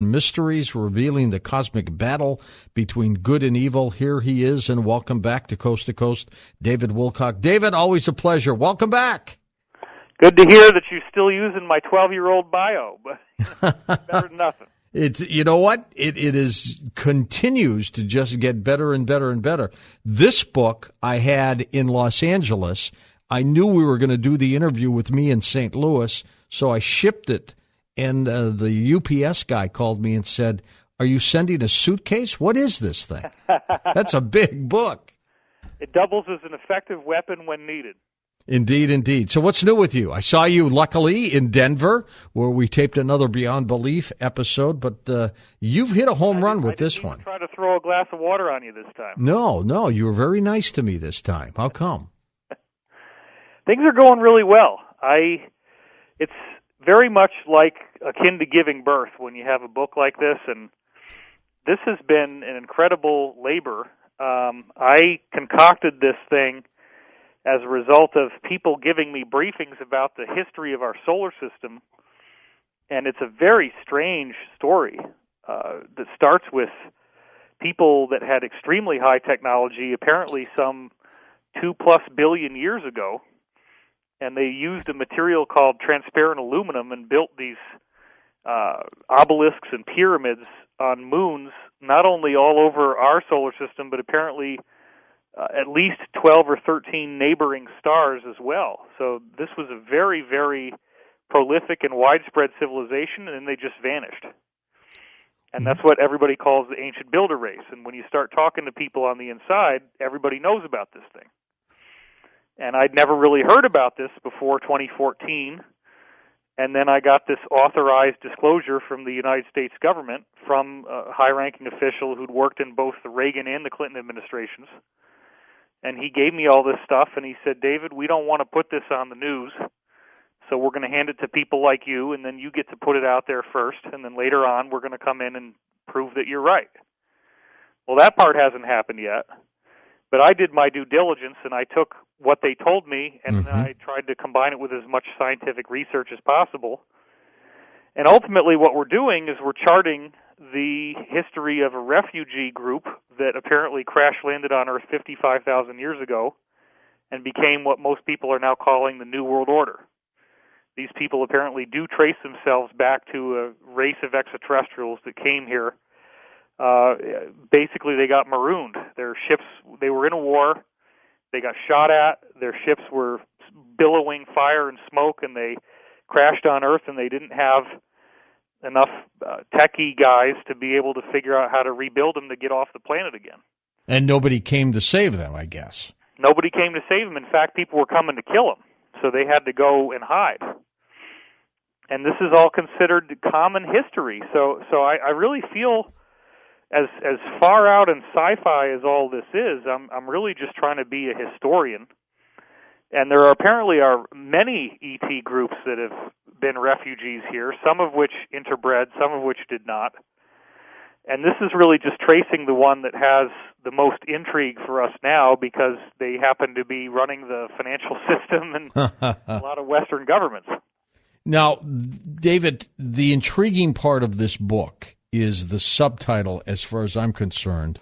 Mysteries revealing the cosmic battle between good and evil. Here he is, and welcome back to Coast, David Wilcock. David, always a pleasure. Welcome back. Good to hear that you're still using my 12-year-old bio, but better than nothing. It's, you know what? It is continues to just get better and better and better. This book I had in Los Angeles. I knew we were going to do the interview with me in St. Louis, so I shipped it. And the UPS guy called me and said, "Are you sending a suitcase? What is this thing?" That's a big book. It doubles as an effective weapon when needed. Indeed, indeed. So what's new with you? I saw you, luckily, in Denver, where we taped another Beyond Belief episode, but you've hit a home run with this one. I didn't try to throw a glass of water on you this time. No, you were very nice to me this time. How come? Things are going really well. It's very much like akin to giving birth when you have a book like this, and this has been an incredible labor. I concocted this thing as a result of people giving me briefings about the history of our solar system, and it's a very strange story that starts with people that had extremely high technology, apparently some 2+ billion years ago, and they used a material called transparent aluminum and built these obelisks and pyramids on moons, not only all over our solar system, but apparently at least 12 or 13 neighboring stars as well. So this was a very, very prolific and widespread civilization, and then they just vanished. And that's what everybody calls the ancient builder race. And when you start talking to people on the inside, everybody knows about this thing. And I'd never really heard about this before 2014. And then I got this authorized disclosure from the United States government from a high-ranking official who'd worked in both the Reagan and the Clinton administrations. And he gave me all this stuff, and he said, "David, we don't want to put this on the news, so we're going to hand it to people like you, and then you get to put it out there first, and then later on we're going to come in and prove that you're right." Well, that part hasn't happened yet. But I did my due diligence, and I took what they told me, and I tried to combine it with as much scientific research as possible. And ultimately what we're doing is we're charting the history of a refugee group that apparently crash-landed on Earth 55,000 years ago and became what most people are now calling the New World Order. These people apparently do trace themselves back to a race of extraterrestrials that came here. Basically, they got marooned. Their ships, they were in a war, they got shot at, their ships were billowing fire and smoke, and they crashed on Earth, and they didn't have enough techie guys to be able to figure out how to rebuild them to get off the planet again. And nobody came to save them, I guess. Nobody came to save them. In fact, people were coming to kill them, so they had to go and hide. And this is all considered common history. So I really feel, as far out in sci-fi as all this is, I'm really just trying to be a historian. And there apparently are many ET groups that have been refugees here, some of which interbred, some of which did not. And this is really just tracing the one that has the most intrigue for us now, because they happen to be running the financial system and a lot of Western governments. Now, David, the intriguing part of this book is the subtitle, as far as I'm concerned,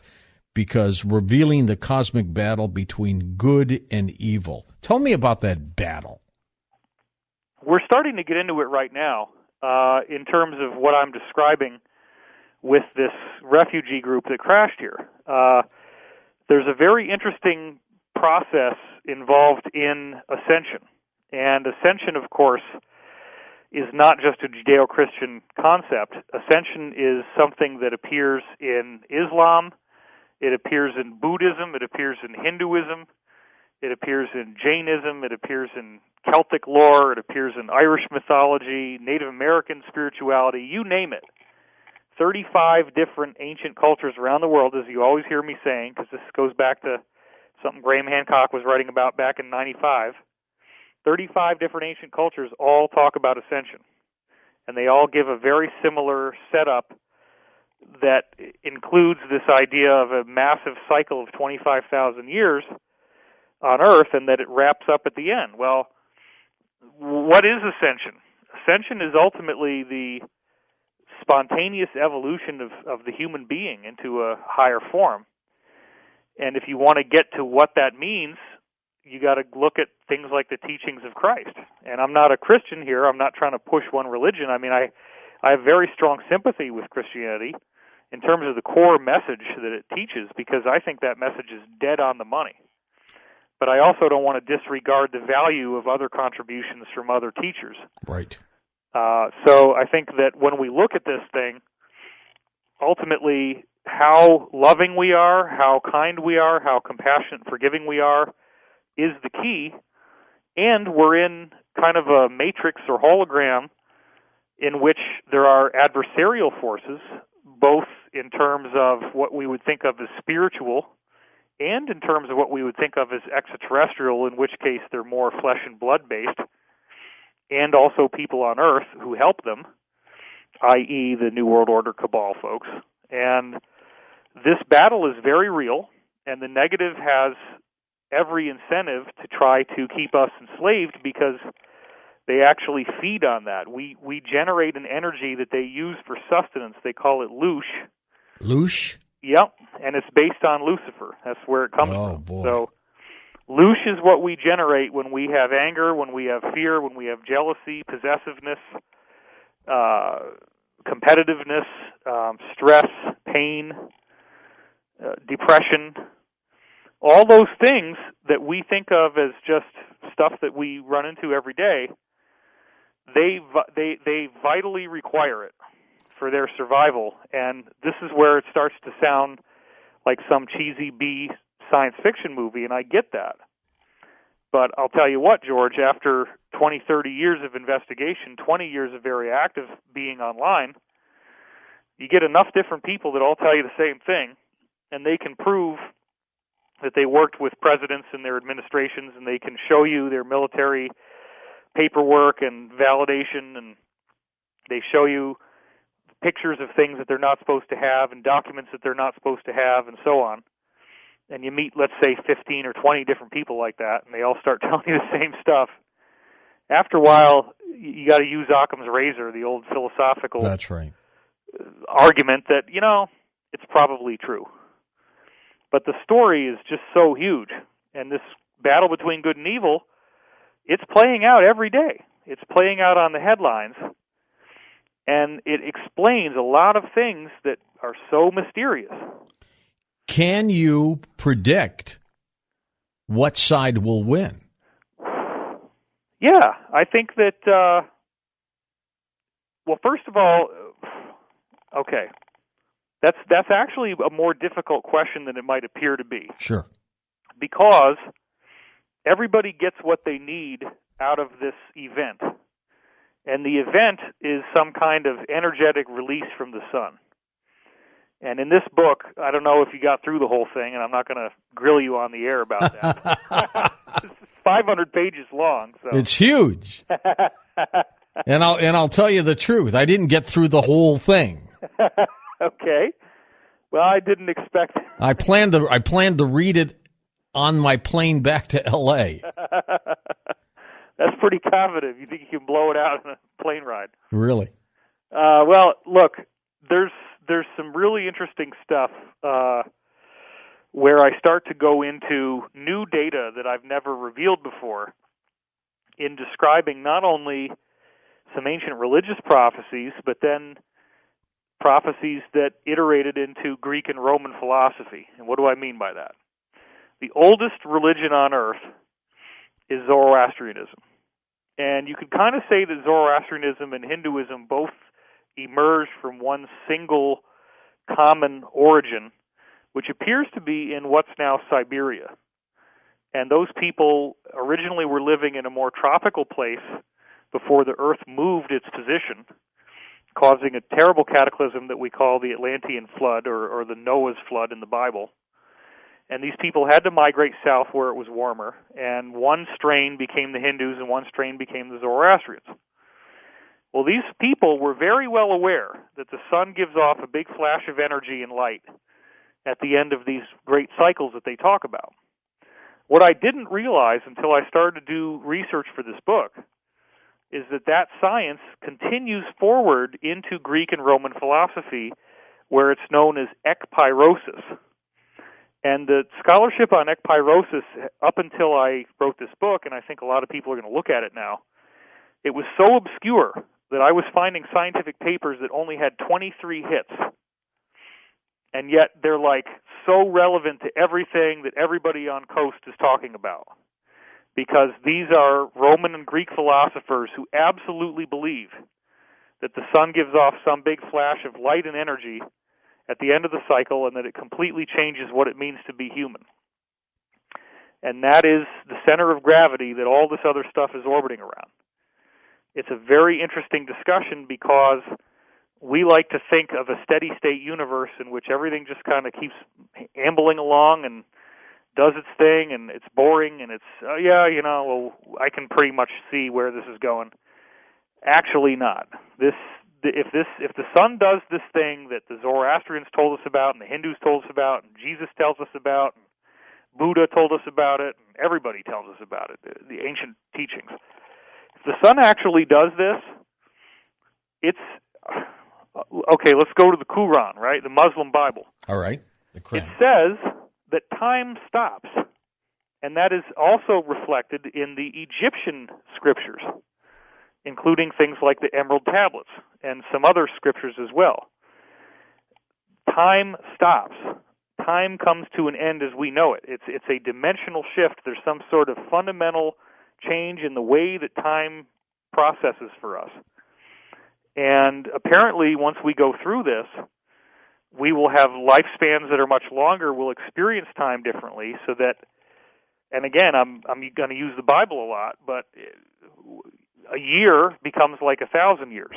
because revealing the cosmic battle between good and evil. Tell me about that battle. We're starting to get into it right now in terms of what I'm describing with this refugee group that crashed here. There's a very interesting process involved in ascension. And ascension, of course, is not just a Judeo-Christian concept. Ascension is something that appears in Islam, it appears in Buddhism, it appears in Hinduism, it appears in Jainism, it appears in Celtic lore, it appears in Irish mythology, Native American spirituality, you name it. 35 different ancient cultures around the world, as you always hear me saying, because this goes back to something Graham Hancock was writing about back in 95. 35 different ancient cultures all talk about ascension, and they all give a very similar setup that includes this idea of a massive cycle of 25,000 years on Earth, and that it wraps up at the end. Well, what is ascension? Ascension is ultimately the spontaneous evolution of the human being into a higher form. And if you want to get to what that means, you got to look at things like the teachings of Christ. And I'm not a Christian here. I'm not trying to push one religion. I mean, I have very strong sympathy with Christianity in terms of the core message that it teaches, because I think that message is dead on the money. But I also don't want to disregard the value of other contributions from other teachers. Right. So I think that when we look at this thing, ultimately, how loving we are, how kind we are, how compassionate and forgiving we are is the key. And we're in kind of a matrix or hologram in which there are adversarial forces, both in terms of what we would think of as spiritual and in terms of what we would think of as extraterrestrial, in which case they're more flesh and blood based, and also people on Earth who help them, i.e. the New World Order cabal folks. And this battle is very real, and the negative has every incentive to try to keep us enslaved because they actually feed on that. We generate an energy that they use for sustenance. They call it loosh. Loosh? Yep, and it's based on Lucifer. That's where it comes from. Boy. So loosh is what we generate when we have anger, when we have fear, when we have jealousy, possessiveness, competitiveness, stress, pain, depression. All those things that we think of as just stuff that we run into every day, they vitally require it for their survival. And this is where it starts to sound like some cheesy B science fiction movie, and I get that. But I'll tell you what, George, after 20, 30 years of investigation, 20 years of very active being online, you get enough different people that all tell you the same thing, and they can prove that they worked with presidents and their administrations, and they can show you their military paperwork and validation, and they show you pictures of things that they're not supposed to have and documents that they're not supposed to have and so on. And you meet, let's say, 15 or 20 different people like that, and they all start telling you the same stuff. After a while, you got to use Occam's razor, the old philosophical That's right. argument that, it's probably true. But the story is just so huge, and this battle between good and evil, it's playing out every day. It's playing out on the headlines, and it explains a lot of things that are so mysterious. Can you predict what side will win? Yeah, I think that, well, first of all, okay, that's actually a more difficult question than it might appear to be. Sure. Because everybody gets what they need out of this event. And the event is some kind of energetic release from the sun. And in this book, I don't know if you got through the whole thing, and I'm not going to grill you on the air about that. It's 500 pages long. So. It's huge. and I'll tell you the truth. I didn't get through the whole thing. Okay. Well, I didn't expect. I planned to read it on my plane back to L.A. That's pretty confident. You think you can blow it out in a plane ride? Really? Well, look, there's some really interesting stuff where I start to go into new data that I've never revealed before in describing not only some ancient religious prophecies, but then prophecies that iterated into Greek and Roman philosophy. And what do I mean by that? The oldest religion on earth is Zoroastrianism. And you could kind of say that Zoroastrianism and Hinduism both emerged from one single common origin, which appears to be in what's now Siberia. And those people originally were living in a more tropical place before the earth moved its position, causing a terrible cataclysm that we call the Atlantean flood or the Noah's flood in the Bible. And these people had to migrate south where it was warmer, and one strain became the Hindus and one strain became the Zoroastrians. Well, these people were very well aware that the sun gives off a big flash of energy and light at the end of these great cycles that they talk about. What I didn't realize until I started to do research for this book is that science continues forward into Greek and Roman philosophy, where it's known as ekpyrosis. And the scholarship on ekpyrosis, up until I wrote this book, and I think a lot of people are going to look at it now, it was so obscure that I was finding scientific papers that only had 23 hits. And yet they're like so relevant to everything that everybody on Coast is talking about. Because these are Roman and Greek philosophers who absolutely believe that the sun gives off some big flash of light and energy at the end of the cycle, and that it completely changes what it means to be human. And that is the center of gravity that all this other stuff is orbiting around. It's a very interesting discussion because we like to think of a steady state universe in which everything just kind of keeps ambling along and does its thing, and it's boring, and it's, I can pretty much see where this is going. Actually not. If the sun does this thing that the Zoroastrians told us about, and the Hindus told us about, and Jesus tells us about, and Buddha told us about it, and everybody tells us about it, the ancient teachings. If the sun actually does this, it's, okay, let's go to the Quran, right? The Muslim Bible. All right. The Quran. It says that time stops, and that is also reflected in the Egyptian scriptures, including things like the Emerald Tablets and some other scriptures as well. Time stops. Time comes to an end as we know it. It's a dimensional shift. There's some sort of fundamental change in the way that time processes for us. And apparently, once we go through this, we will have lifespans that are much longer. We'll experience time differently, so that, and again, I'm going to use the Bible a lot, but a year becomes like 1,000 years.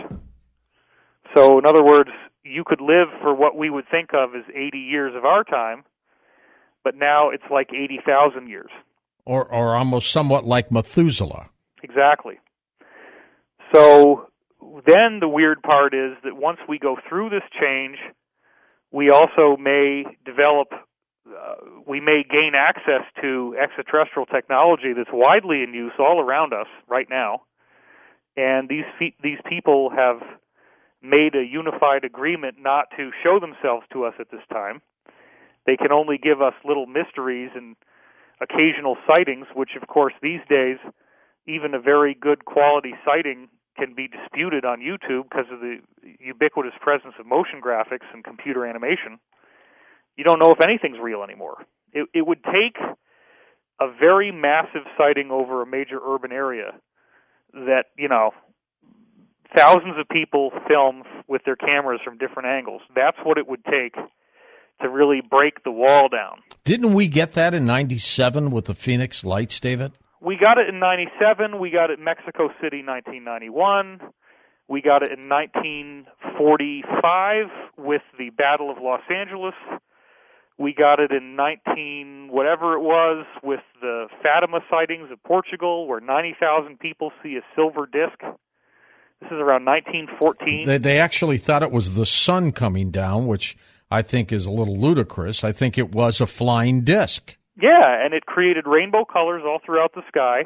So, in other words, you could live for what we would think of as 80 years of our time, but now it's like 80,000 years. Or almost somewhat like Methuselah. Exactly. So then the weird part is that once we go through this change, we also may develop, we may gain access to extraterrestrial technology that's widely in use all around us right now. And these people have made a unified agreement not to show themselves to us at this time. They can only give us little mysteries and occasional sightings, which, of course, these days, even a very good quality sighting can be disputed on YouTube because of the ubiquitous presence of motion graphics and computer animation. You don't know if anything's real anymore. It would take a very massive sighting over a major urban area that, thousands of people film with their cameras from different angles. That's what it would take to really break the wall down. Didn't we get that in 97 with the Phoenix Lights, David? We got it in 97. We got it in Mexico City 1991. We got it in 1945 with the Battle of Los Angeles. We got it in whatever it was, with the Fatima sightings of Portugal, where 90,000 people see a silver disc. This is around 1914. They actually thought it was the sun coming down, which I think is a little ludicrous. I think it was a flying disc. Yeah, and it created rainbow colors all throughout the sky.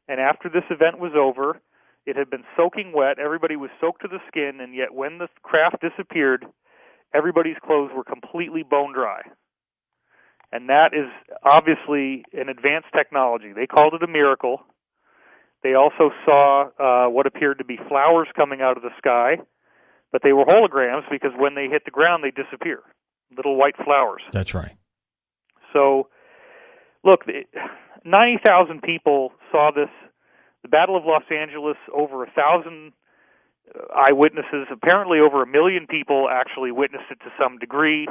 And after this event was over, it had been soaking wet. Everybody was soaked to the skin, and yet when the craft disappeared, everybody's clothes were completely bone dry. And that is obviously an advanced technology. They called it a miracle. They also saw what appeared to be flowers coming out of the sky, but they were holograms because when they hit the ground, they disappear. Little white flowers. That's right. So, look, 90,000 people saw this. The Battle of Los Angeles, over 1,000 eyewitnesses. Apparently over 1 million people actually witnessed it to some degree.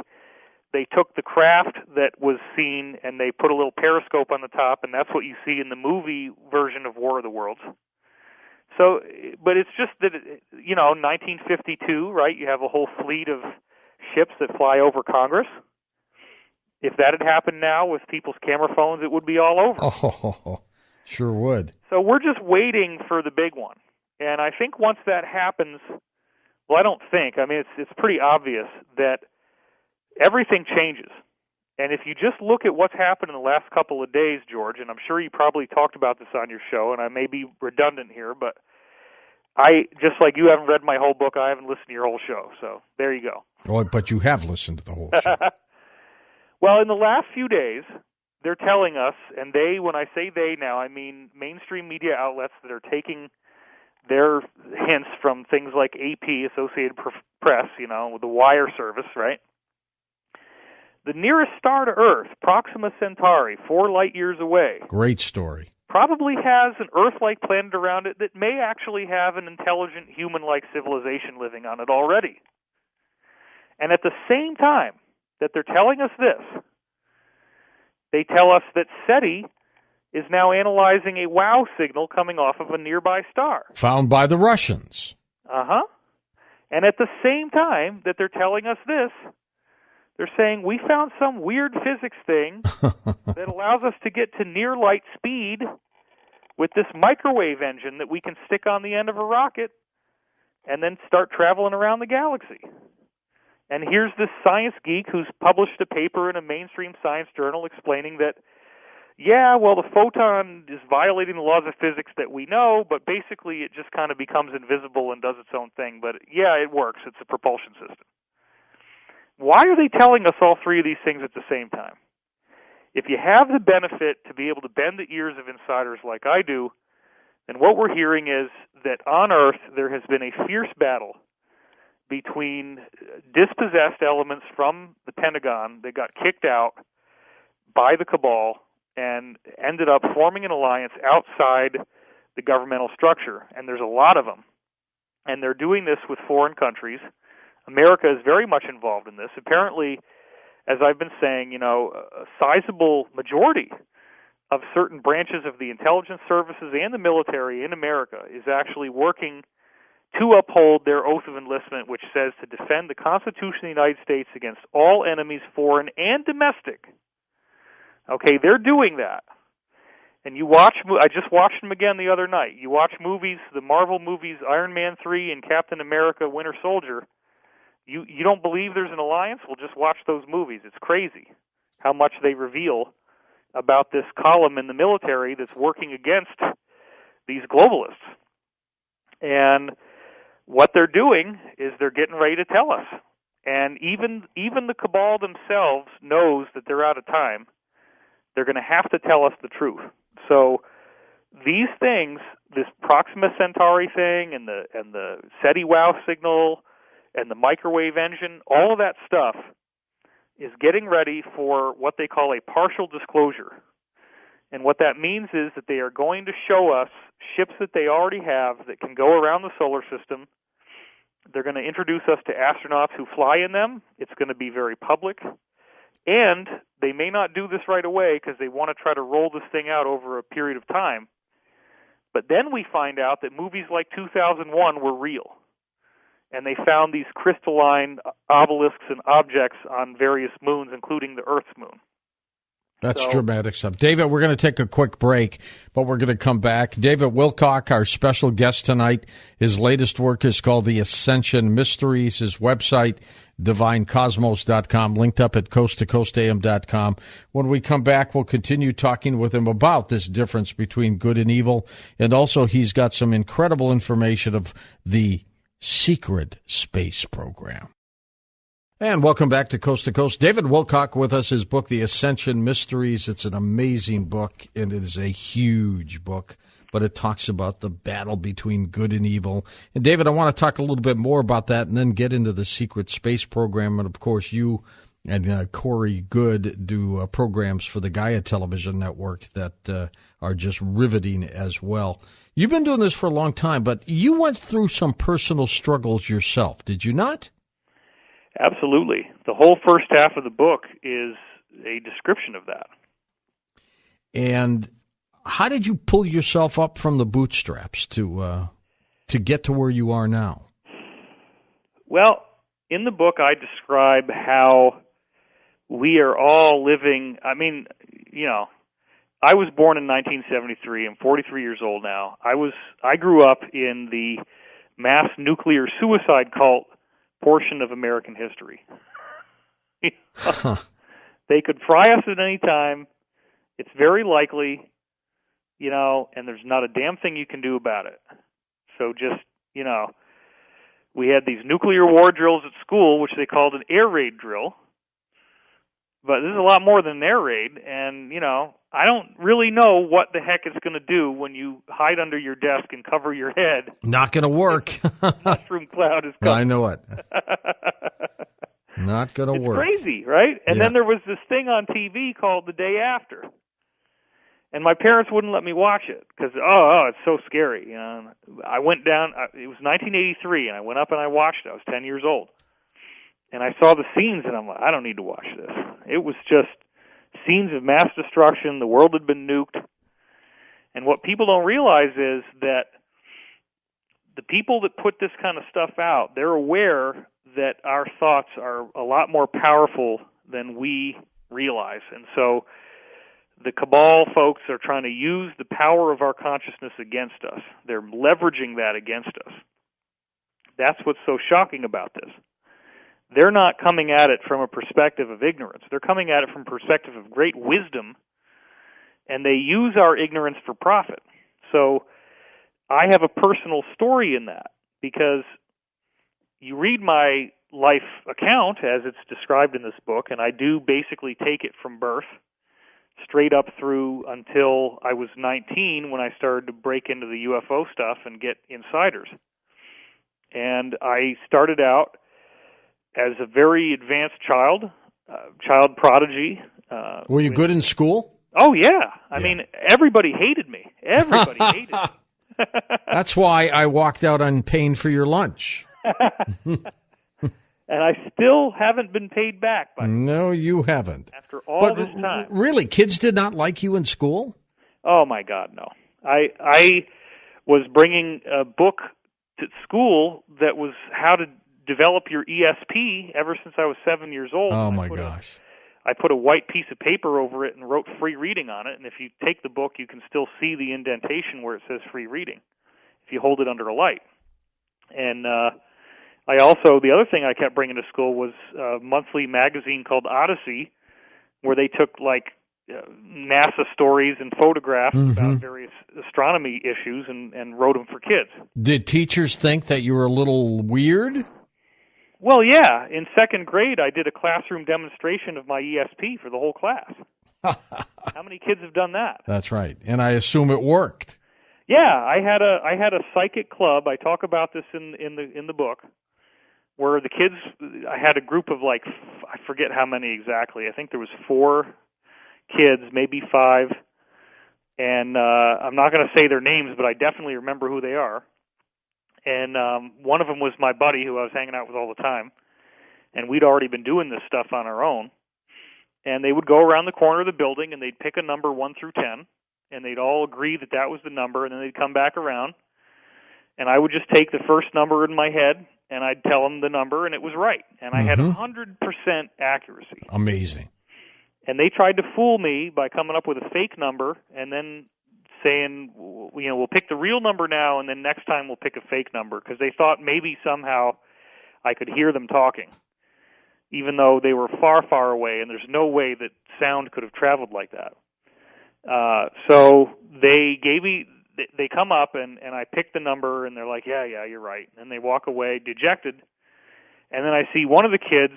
They took the craft that was seen and they put a little periscope on the top, and that's what you see in the movie version of War of the Worlds. So, but it's just that, 1952, right? You have a whole fleet of ships that fly over Congress. If that had happened now with people's camera phones, it would be all over. Oh, sure would. So we're just waiting for the big one. And I think once that happens, well, I don't think. I mean, it's pretty obvious that everything changes. And if you just look at what's happened in the last couple of days, George, and I'm sure you probably talked about this on your show, and I may be redundant here, but just like you haven't read my whole book, I haven't listened to your whole show. So there you go. Oh, but you have listened to the whole show. Well, in the last few days, they're telling us, and when I say they now, I mean mainstream media outlets that are taking their hints from things like AP, Associated Press, with the wire service, right? The nearest star to Earth, Proxima Centauri, 4 light years away. Great story. Probably has an Earth-like planet around it that may actually have an intelligent human-like civilization living on it already. And at the same time that they're telling us this, they tell us that SETI is now analyzing a WOW signal coming off of a nearby star. Found by the Russians. Uh-huh. And at the same time that they're telling us this, they're saying, we found some weird physics thing that allows us to get to near light speed with this microwave engine that we can stick on the end of a rocket and then start traveling around the galaxy. And here's this science geek who's published a paper in a mainstream science journal explaining that, yeah, well, the photon is violating the laws of physics that we know, but basically it just kind of becomes invisible and does its own thing. But yeah, it works. It's a propulsion system. Why are they telling us all three of these things at the same time? If you have the benefit to be able to bend the ears of insiders like I do, then what we're hearing is that on Earth there has been a fierce battle between dispossessed elements from the Pentagon that got kicked out by the cabal and ended up forming an alliance outside the governmental structure. And there's a lot of them. And they're doing this with foreign countries. America is very much involved in this. Apparently, as I've been saying, a sizable majority of certain branches of the intelligence services and the military in America is actually working to uphold their oath of enlistment, which says to defend the Constitution of the United States against all enemies, foreign and domestic. Okay, they're doing that. And I just watched them again the other night. You watch movies, the Marvel movies, Iron Man 3 and Captain America Winter Soldier. You don't believe there's an alliance? Well, just watch those movies. It's crazy how much they reveal about this column in the military that's working against these globalists. And what they're doing is they're getting ready to tell us. And even the cabal themselves knows that they're out of time. They're going to have to tell us the truth. So these things, this Proxima Centauri thing and the SETI WOW signal and the microwave engine, all of that stuff is getting ready for what they call a partial disclosure. And what that means is that they are going to show us ships that they already have that can go around the solar system. They're going to introduce us to astronauts who fly in them. It's going to be very public. And they may not do this right away because they want to try to roll this thing out over a period of time. But then we find out that movies like 2001 were real. And they found these crystalline obelisks and objects on various moons, including the Earth's moon. That's dramatic stuff. David, we're going to take a quick break, but we're going to come back. David Wilcock, our special guest tonight, his latest work is called The Ascension Mysteries. His website, divinecosmos.com, linked up at coasttocoastam.com. When we come back, we'll continue talking with him about this difference between good and evil. And also, he's got some incredible information of the secret space program. And welcome back to Coast to Coast. David Wilcock with us, his book, The Ascension Mysteries. It's an amazing book, and it is a huge book, but it talks about the battle between good and evil. And, David, I want to talk a little bit more about that and then get into the secret space program. And, of course, you and Corey Good do programs for the Gaia television network that are just riveting as well. You've been doing this for a long time, but you went through some personal struggles yourself, did you not? Absolutely. The whole first half of the book is a description of that. And how did you pull yourself up from the bootstraps to get to where you are now? Well, in the book I describe how we are all living, I was born in 1973. I'm 43 years old now. I grew up in the mass nuclear suicide cult portion of American history. They could fry us at any time. It's very likely, and there's not a damn thing you can do about it. So just, We had these nuclear war drills at school, which they called an air raid drill. But this is a lot more than an air raid, and, I don't really know what the heck it's going to do when you hide under your desk and cover your head. Not going to work. Mushroom cloud is coming. I know it. Not going to work. It's crazy, right? And then there was this thing on TV called The Day After. And my parents wouldn't let me watch it because, it's so scary. I went down, it was 1983, and I went up and I watched it. I was 10 years old. And I saw the scenes, and I'm like, I don't need to watch this. It was just scenes of mass destruction. The world had been nuked. And what people don't realize is that the people that put this kind of stuff out, they're aware that our thoughts are a lot more powerful than we realize. And so the cabal folks are trying to use the power of our consciousness against us. They're leveraging that against us. That's what's so shocking about this. They're not coming at it from a perspective of ignorance. They're coming at it from a perspective of great wisdom, and they use our ignorance for profit. So I have a personal story in that, because you read my life account as it's described in this book, and I do basically take it from birth straight up through until I was 19, when I started to break into the UFO stuff and get insiders. And I started out as a very advanced child prodigy. Were you good in school? Oh, yeah. I mean, everybody hated me. Everybody hated me. That's why I walked out on paying for your lunch. And I still haven't been paid back by you. No, you haven't. After all this time. Really, kids did not like you in school? Oh, my God, no. I was bringing a book to school that was how to develop your ESP ever since I was 7 years old. Oh, my gosh. I put a white piece of paper over it and wrote free reading on it, and if you take the book, you can still see the indentation where it says free reading if you hold it under a light. And I also, the other thing I kept bringing to school was a monthly magazine called Odyssey, where they took, NASA stories and photographs about various astronomy issues and wrote them for kids. Did teachers think that you were a little weird? Well, yeah. In second grade, I did a classroom demonstration of my ESP for the whole class. How many kids have done that? That's right. And I assume it worked. Yeah, I had a psychic club. I talk about this in the book, where the kids, I had a group of I forget how many exactly. I think there was 4 kids, maybe 5, and I'm not going to say their names, but I definitely remember who they are. And one of them was my buddy who I was hanging out with all the time, and we'd already been doing this stuff on our own. And they would go around the corner of the building, and they'd pick a number 1 through 10, and they'd all agree that that was the number, and then they'd come back around, and I would just take the first number in my head, and I'd tell them the number, and it was right. And I had 100% accuracy. Amazing. And they tried to fool me by coming up with a fake number and then saying, we'll pick the real number now, and then next time we'll pick a fake number, because they thought maybe somehow I could hear them talking, even though they were far, far away, and there's no way that sound could have traveled like that. So they come up, and I pick the number, and they're like, yeah, you're right. And they walk away dejected. And then I see one of the kids,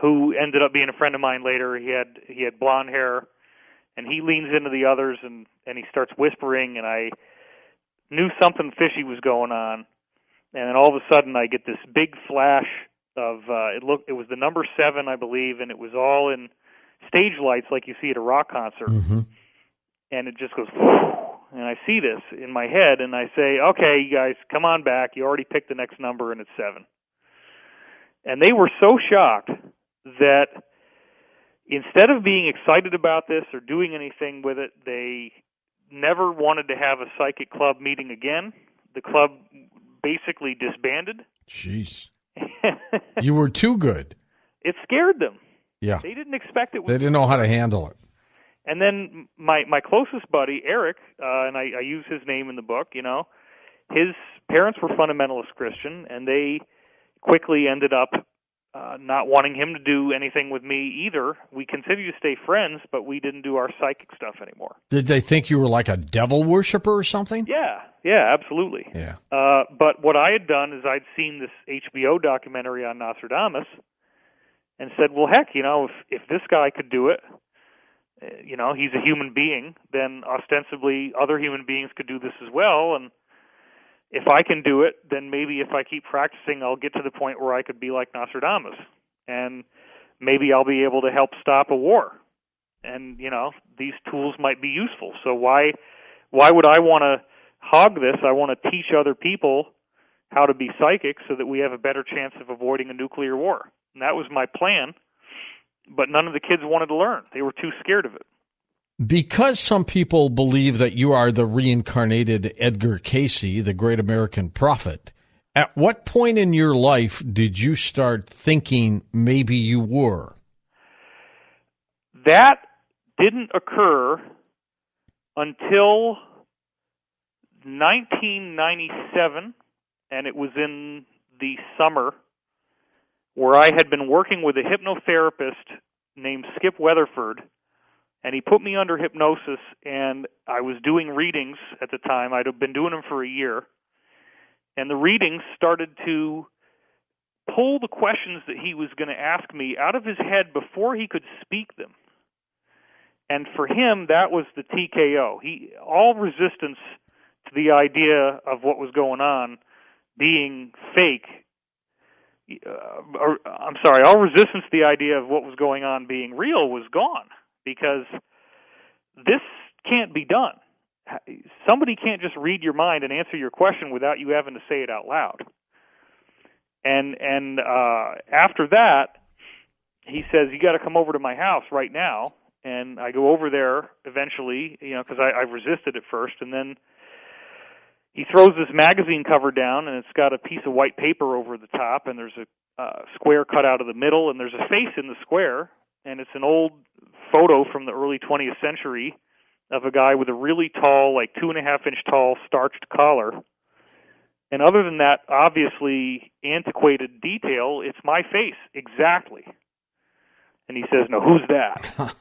who ended up being a friend of mine later. He had blonde hair, and he leans into the others, and he starts whispering, and I knew something fishy was going on. And then all of a sudden I get this big flash of, it was the number 7, I believe, and it was all in stage lights like you see at a rock concert. And it just goes, and I see this in my head, and I say, okay, you guys, come on back. You already picked the next number, and it's 7. And they were so shocked that instead of being excited about this or doing anything with it, they never wanted to have a psychic club meeting again. The club basically disbanded. Jeez. You were too good. It scared them. Yeah. They didn't expect it. They didn't know how to handle it. And then my closest buddy, Eric, and I use his name in the book, his parents were fundamentalist Christian, and they quickly ended up not wanting him to do anything with me either. We continued to stay friends, but we didn't do our psychic stuff anymore. Did they think you were like a devil worshiper or something? Yeah. Yeah, absolutely. Yeah. But what I had done is I'd seen this HBO documentary on Nostradamus and said, well, heck, if this guy could do it, he's a human being, then ostensibly other human beings could do this as well. And if I can do it, then maybe if I keep practicing, I'll get to the point where I could be like Nostradamus. And maybe I'll be able to help stop a war. And, these tools might be useful. So why would I want to hog this? I want to teach other people how to be psychic so that we have a better chance of avoiding a nuclear war. And that was my plan. But none of the kids wanted to learn. They were too scared of it. Because some people believe that you are the reincarnated Edgar Cayce, the great American prophet, at what point in your life did you start thinking maybe you were? That didn't occur until 1997, and it was in the summer, where I had been working with a hypnotherapist named Skip Weatherford, and he put me under hypnosis, and I was doing readings at the time. I'd been doing them for a year, and the readings started to pull the questions that he was going to ask me out of his head before he could speak them. And for him, that was the TKO. All resistance to the idea of what was going on being fake, all resistance to the idea of what was going on being real was gone, because this can't be done. Somebody can't just read your mind and answer your question without you having to say it out loud. And after that, he says, you got to come over to my house right now. And I go over there eventually, because I resisted at first. And then he throws this magazine cover down, and it's got a piece of white paper over the top, and there's a square cut out of the middle, and there's a face in the square. And it's an old photo from the early 20th century of a guy with a really tall, like 2.5-inch tall, starched collar. And other than that, obviously antiquated detail, it's my face, exactly. And he says, no, who's that?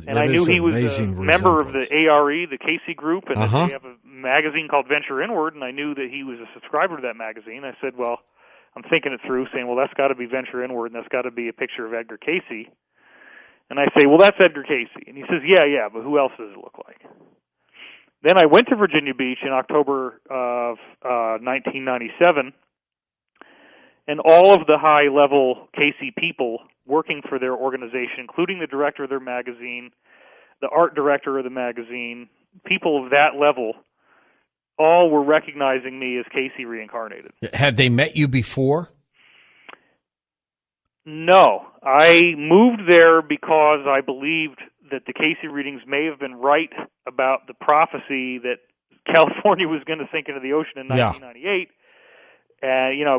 And I knew he was a member of the ARE, the Cayce Group, and they have a magazine called Venture Inward, and I knew that he was a subscriber to that magazine. I said, well, I'm thinking it through, saying, well, that's got to be Venture Inward, and that's got to be a picture of Edgar Cayce. And I say, well, that's Edgar Cayce. And he says, yeah, but who else does it look like? Then I went to Virginia Beach in October of 1997, and all of the high-level Cayce people working for their organization, including the director of their magazine, the art director of the magazine, people of that level, all were recognizing me as Cayce reincarnated. Had they met you before? No. I moved there because I believed that the Cayce readings may have been right about the prophecy that California was going to sink into the ocean in 1998.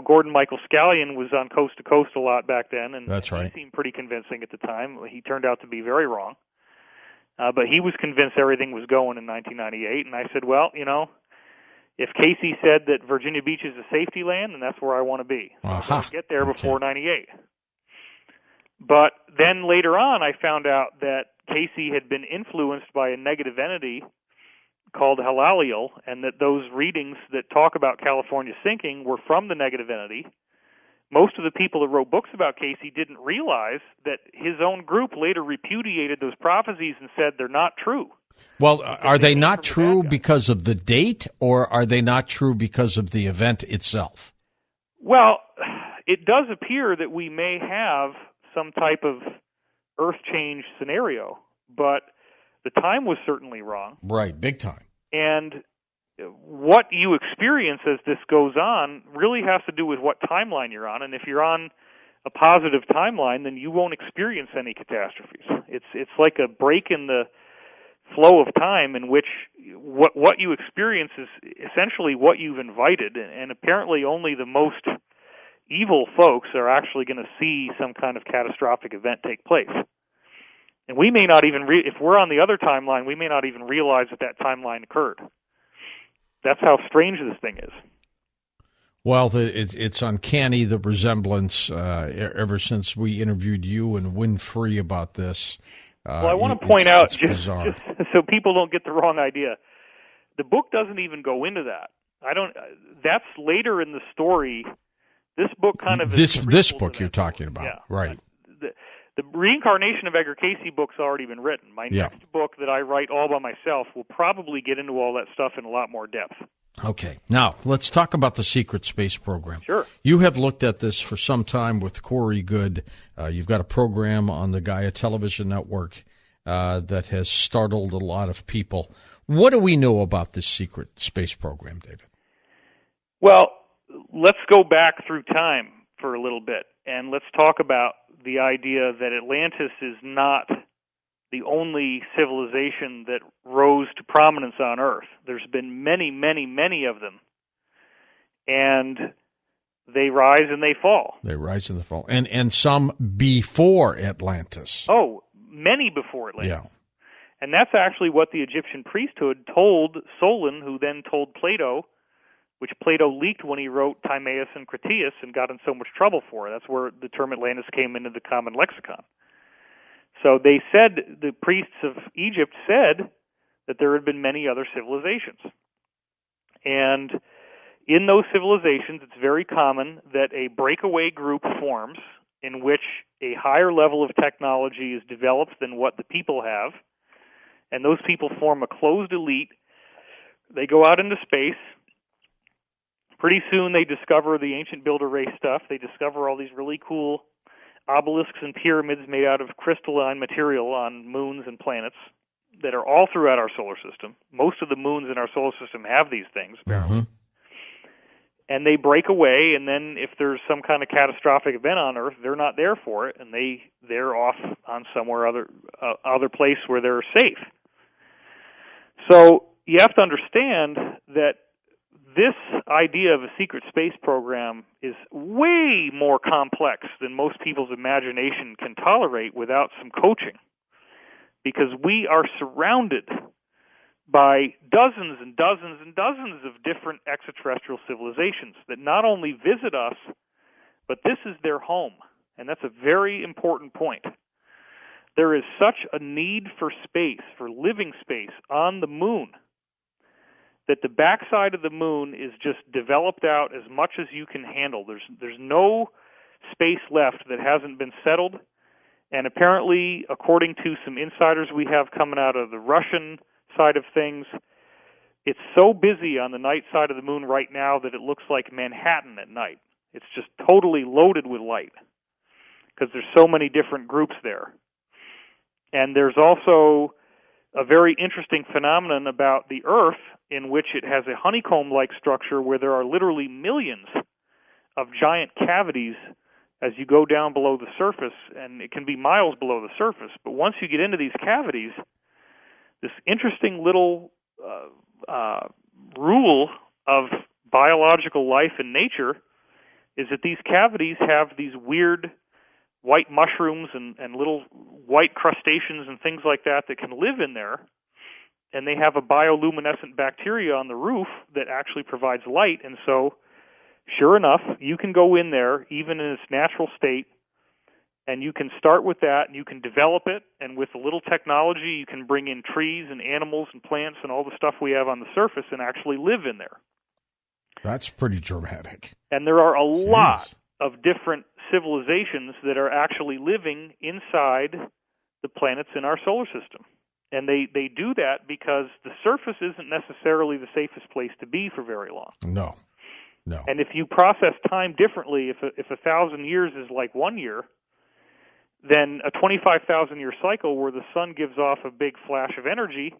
Gordon Michael Scallion was on Coast to Coast a lot back then, and that's right. He seemed pretty convincing at the time. He turned out to be very wrong. But he was convinced everything was going in 1998, and I said, well, if Cayce said that Virginia Beach is a safety land, then that's where I want to be. So I want to get there before 98. But then later on, I found out that Cayce had been influenced by a negative entity called Halaliel, and that those readings that talk about California sinking were from the negative entity. Most of the people that wrote books about Cayce didn't realize that his own group later repudiated those prophecies and said they're not true. Well, are they not true because of the date, or are they not true because of the event itself? Well, it does appear that we may have some type of earth change scenario, but the time was certainly wrong. Right, big time. And what you experience as this goes on really has to do with what timeline you're on. And if you're on a positive timeline, then you won't experience any catastrophes. It's like a break in the flow of time in which what you experience is essentially what you've invited. And apparently only the most evil folks are actually going to see some kind of catastrophic event take place. And we may not even, if we're on the other timeline, we may not even realize that timeline occurred. That's how strange this thing is. Well, it's uncanny, the resemblance, ever since we interviewed you and Winfrey about this. Well, I want to point out, just so people don't get the wrong idea, the book doesn't even go into that. That's later in the story. This book kind of this book you're talking about, yeah. Right? The Reincarnation of Edgar Casey book's already been written. My next book that I write all by myself will probably get into all that stuff in a lot more depth. Okay. Now, let's talk about the secret space program. Sure. You have looked at this for some time with Corey Good. You've got a program on the Gaia Television Network that has startled a lot of people. What do we know about this secret space program, David? Well, let's go back through time for a little bit, and let's talk about the idea that Atlantis is not the only civilization that rose to prominence on Earth. There's been many, many, many of them, and they rise and they fall. They rise and they fall. And some before Atlantis. Oh, many before Atlantis. Yeah. And that's actually what the Egyptian priesthood told Solon, who then told Plato, which Plato leaked when he wrote Timaeus and Critias and got in so much trouble for it. That's where the term Atlantis came into the common lexicon. So they said, the priests of Egypt said that there had been many other civilizations. And in those civilizations, it's very common that a breakaway group forms in which a higher level of technology is developed than what the people have. And those people form a closed elite. They go out into space. Pretty soon they discover the ancient builder race stuff. They discover all these really cool obelisks and pyramids made out of crystalline material on moons and planets that are all throughout our solar system. Most of the moons in our solar system have these things, apparently. Mm-hmm. And they break away, and then if there's some kind of catastrophic event on Earth, they're not there for it, and they're off on somewhere other place where they're safe. So you have to understand that this idea of a secret space program is way more complex than most people's imagination can tolerate without some coaching, because we are surrounded by dozens and dozens and dozens of different extraterrestrial civilizations that not only visit us, but this is their home, and that's a very important point. There is such a need for space, for living space on the moon, that the backside of the moon is just developed out as much as you can handle. There's no space left that hasn't been settled, and apparently, according to some insiders we have coming out of the Russian side of things, it's so busy on the night side of the moon right now that it looks like Manhattan at night. It's just totally loaded with light because there's so many different groups there. And there's also a very interesting phenomenon about the Earth in which it has a honeycomb-like structure where there are literally millions of giant cavities as you go down below the surface, and it can be miles below the surface. But once you get into these cavities, this interesting little rule of biological life and nature is that these cavities have these weird white mushrooms and little white crustaceans and things like that can live in there, and they have a bioluminescent bacteria on the roof that actually provides light. And so, sure enough, you can go in there, even in its natural state, and you can start with that, and you can develop it, and with a little technology, you can bring in trees and animals and plants and all the stuff we have on the surface and actually live in there. That's pretty dramatic. And there are a lot of different civilizations that are actually living inside the planets in our solar system. And they do that because the surface isn't necessarily the safest place to be for very long. No. And if you process time differently, if 1,000 years is like 1 year, then a 25,000-year cycle where the sun gives off a big flash of energy,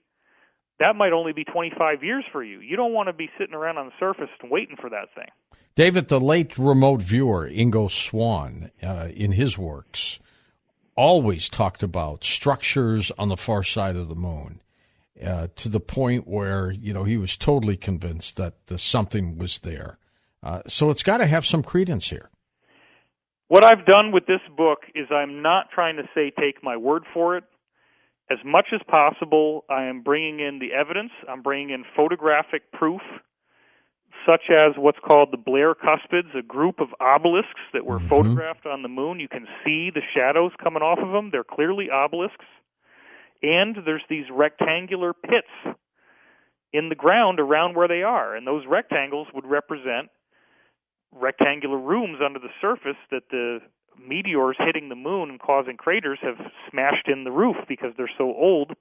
that might only be 25 years for you. You don't want to be sitting around on the surface and waiting for that thing. David, the late remote viewer, Ingo Swann, in his works, always talked about structures on the far side of the moon, to the point where, he was totally convinced that something was there. So it's got to have some credence here. What I've done with this book is I'm not trying to say take my word for it. As much as possible, I am bringing in the evidence. I'm bringing in photographic proof, such as what's called the Blair Cuspids, a group of obelisks that were photographed on the moon. You can see the shadows coming off of them. They're clearly obelisks. And there's these rectangular pits in the ground around where they are. And those rectangles would represent rectangular rooms under the surface that the meteors hitting the moon and causing craters have smashed in the roof because they're so old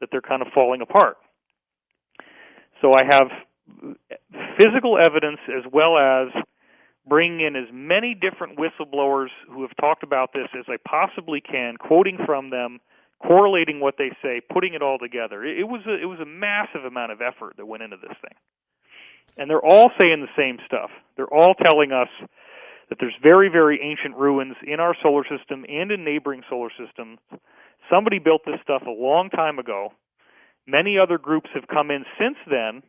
that they're kind of falling apart. So I have physical evidence as well as bringing in as many different whistleblowers who have talked about this as I possibly can, quoting from them, correlating what they say, putting it all together. It was a massive amount of effort that went into this thing. And they're all saying the same stuff. They're all telling us that there's very, very ancient ruins in our solar system and in neighboring solar systems. Somebody built this stuff a long time ago. Many other groups have come in since then,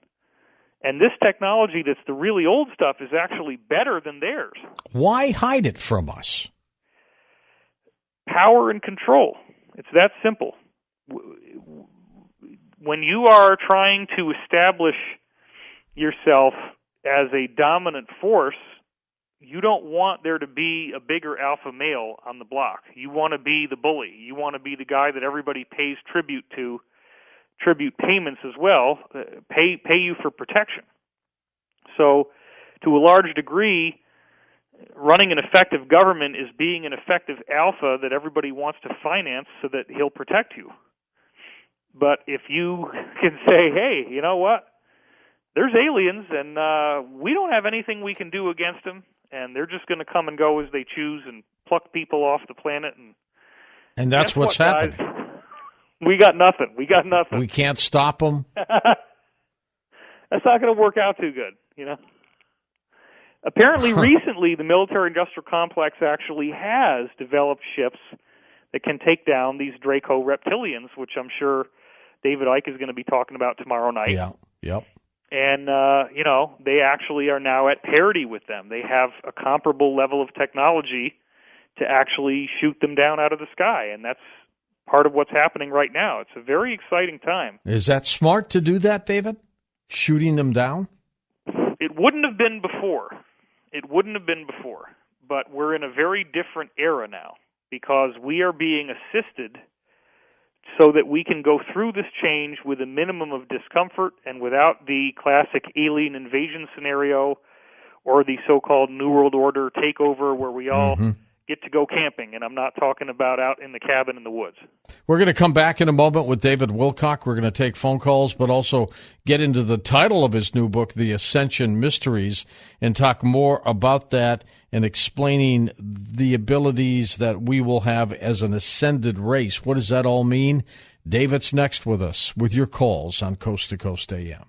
and this technology that's the really old stuff is actually better than theirs. Why hide it from us? Power and control. It's that simple. When you are trying to establish yourself as a dominant force, you don't want there to be a bigger alpha male on the block. You want to be the bully. You want to be the guy that everybody pays tribute to, tribute payments as well, pay you for protection. So, to a large degree, running an effective government is being an effective alpha that everybody wants to finance so that he'll protect you. But if you can say, hey, you know what? There's aliens, and we don't have anything we can do against them, and they're just going to come and go as they choose and pluck people off the planet. And that's what's happening. Guys? We got nothing. We can't stop them. That's not going to work out too good, you know. Apparently, recently, the military-industrial complex actually has developed ships that can take down these Draco reptilians, which I'm sure David Icke is going to be talking about tomorrow night. Yeah, yep. And, you know, they actually are now at parity with them. They have a comparable level of technology to actually shoot them down out of the sky, and that's part of what's happening right now. It's a very exciting time. Is that smart to do that, David? Shooting them down? It wouldn't have been before. But we're in a very different era now because we are being assisted so that we can go through this change with a minimum of discomfort and without the classic alien invasion scenario or the so-called New World Order takeover where we all get to go camping, and I'm not talking about out in the cabin in the woods. We're going to come back in a moment with David Wilcock. We're going to take phone calls, but also get into the title of his new book, The Ascension Mysteries, and talk more about that and explaining the abilities that we will have as an ascended race. What does that all mean? David's next with us with your calls on Coast to Coast AM.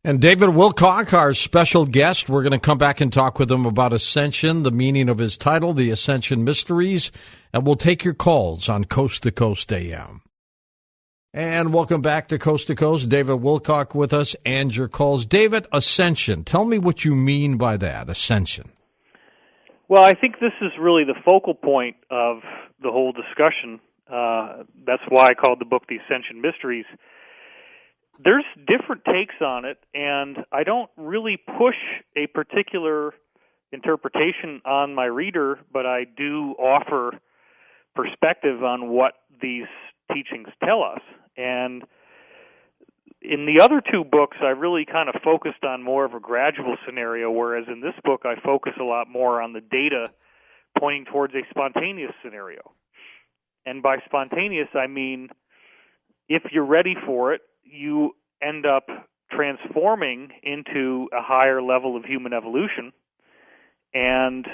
And David Wilcock, our special guest, we're going to come back and talk with him about Ascension, the meaning of his title, The Ascension Mysteries, and we'll take your calls on Coast to Coast AM. And welcome back to Coast, David Wilcock with us, and your calls. David, Ascension, tell me what you mean by that, Ascension. Well, I think this is really the focal point of the whole discussion. That's why I called the book The Ascension Mysteries. There's different takes on it, and I don't really push a particular interpretation on my reader, but I do offer perspective on what these teachings tell us. And in the other two books, I really kind of focused on more of a gradual scenario, whereas in this book, I focus a lot more on the data pointing towards a spontaneous scenario. And by spontaneous, I mean if you're ready for it, you end up transforming into a higher level of human evolution, and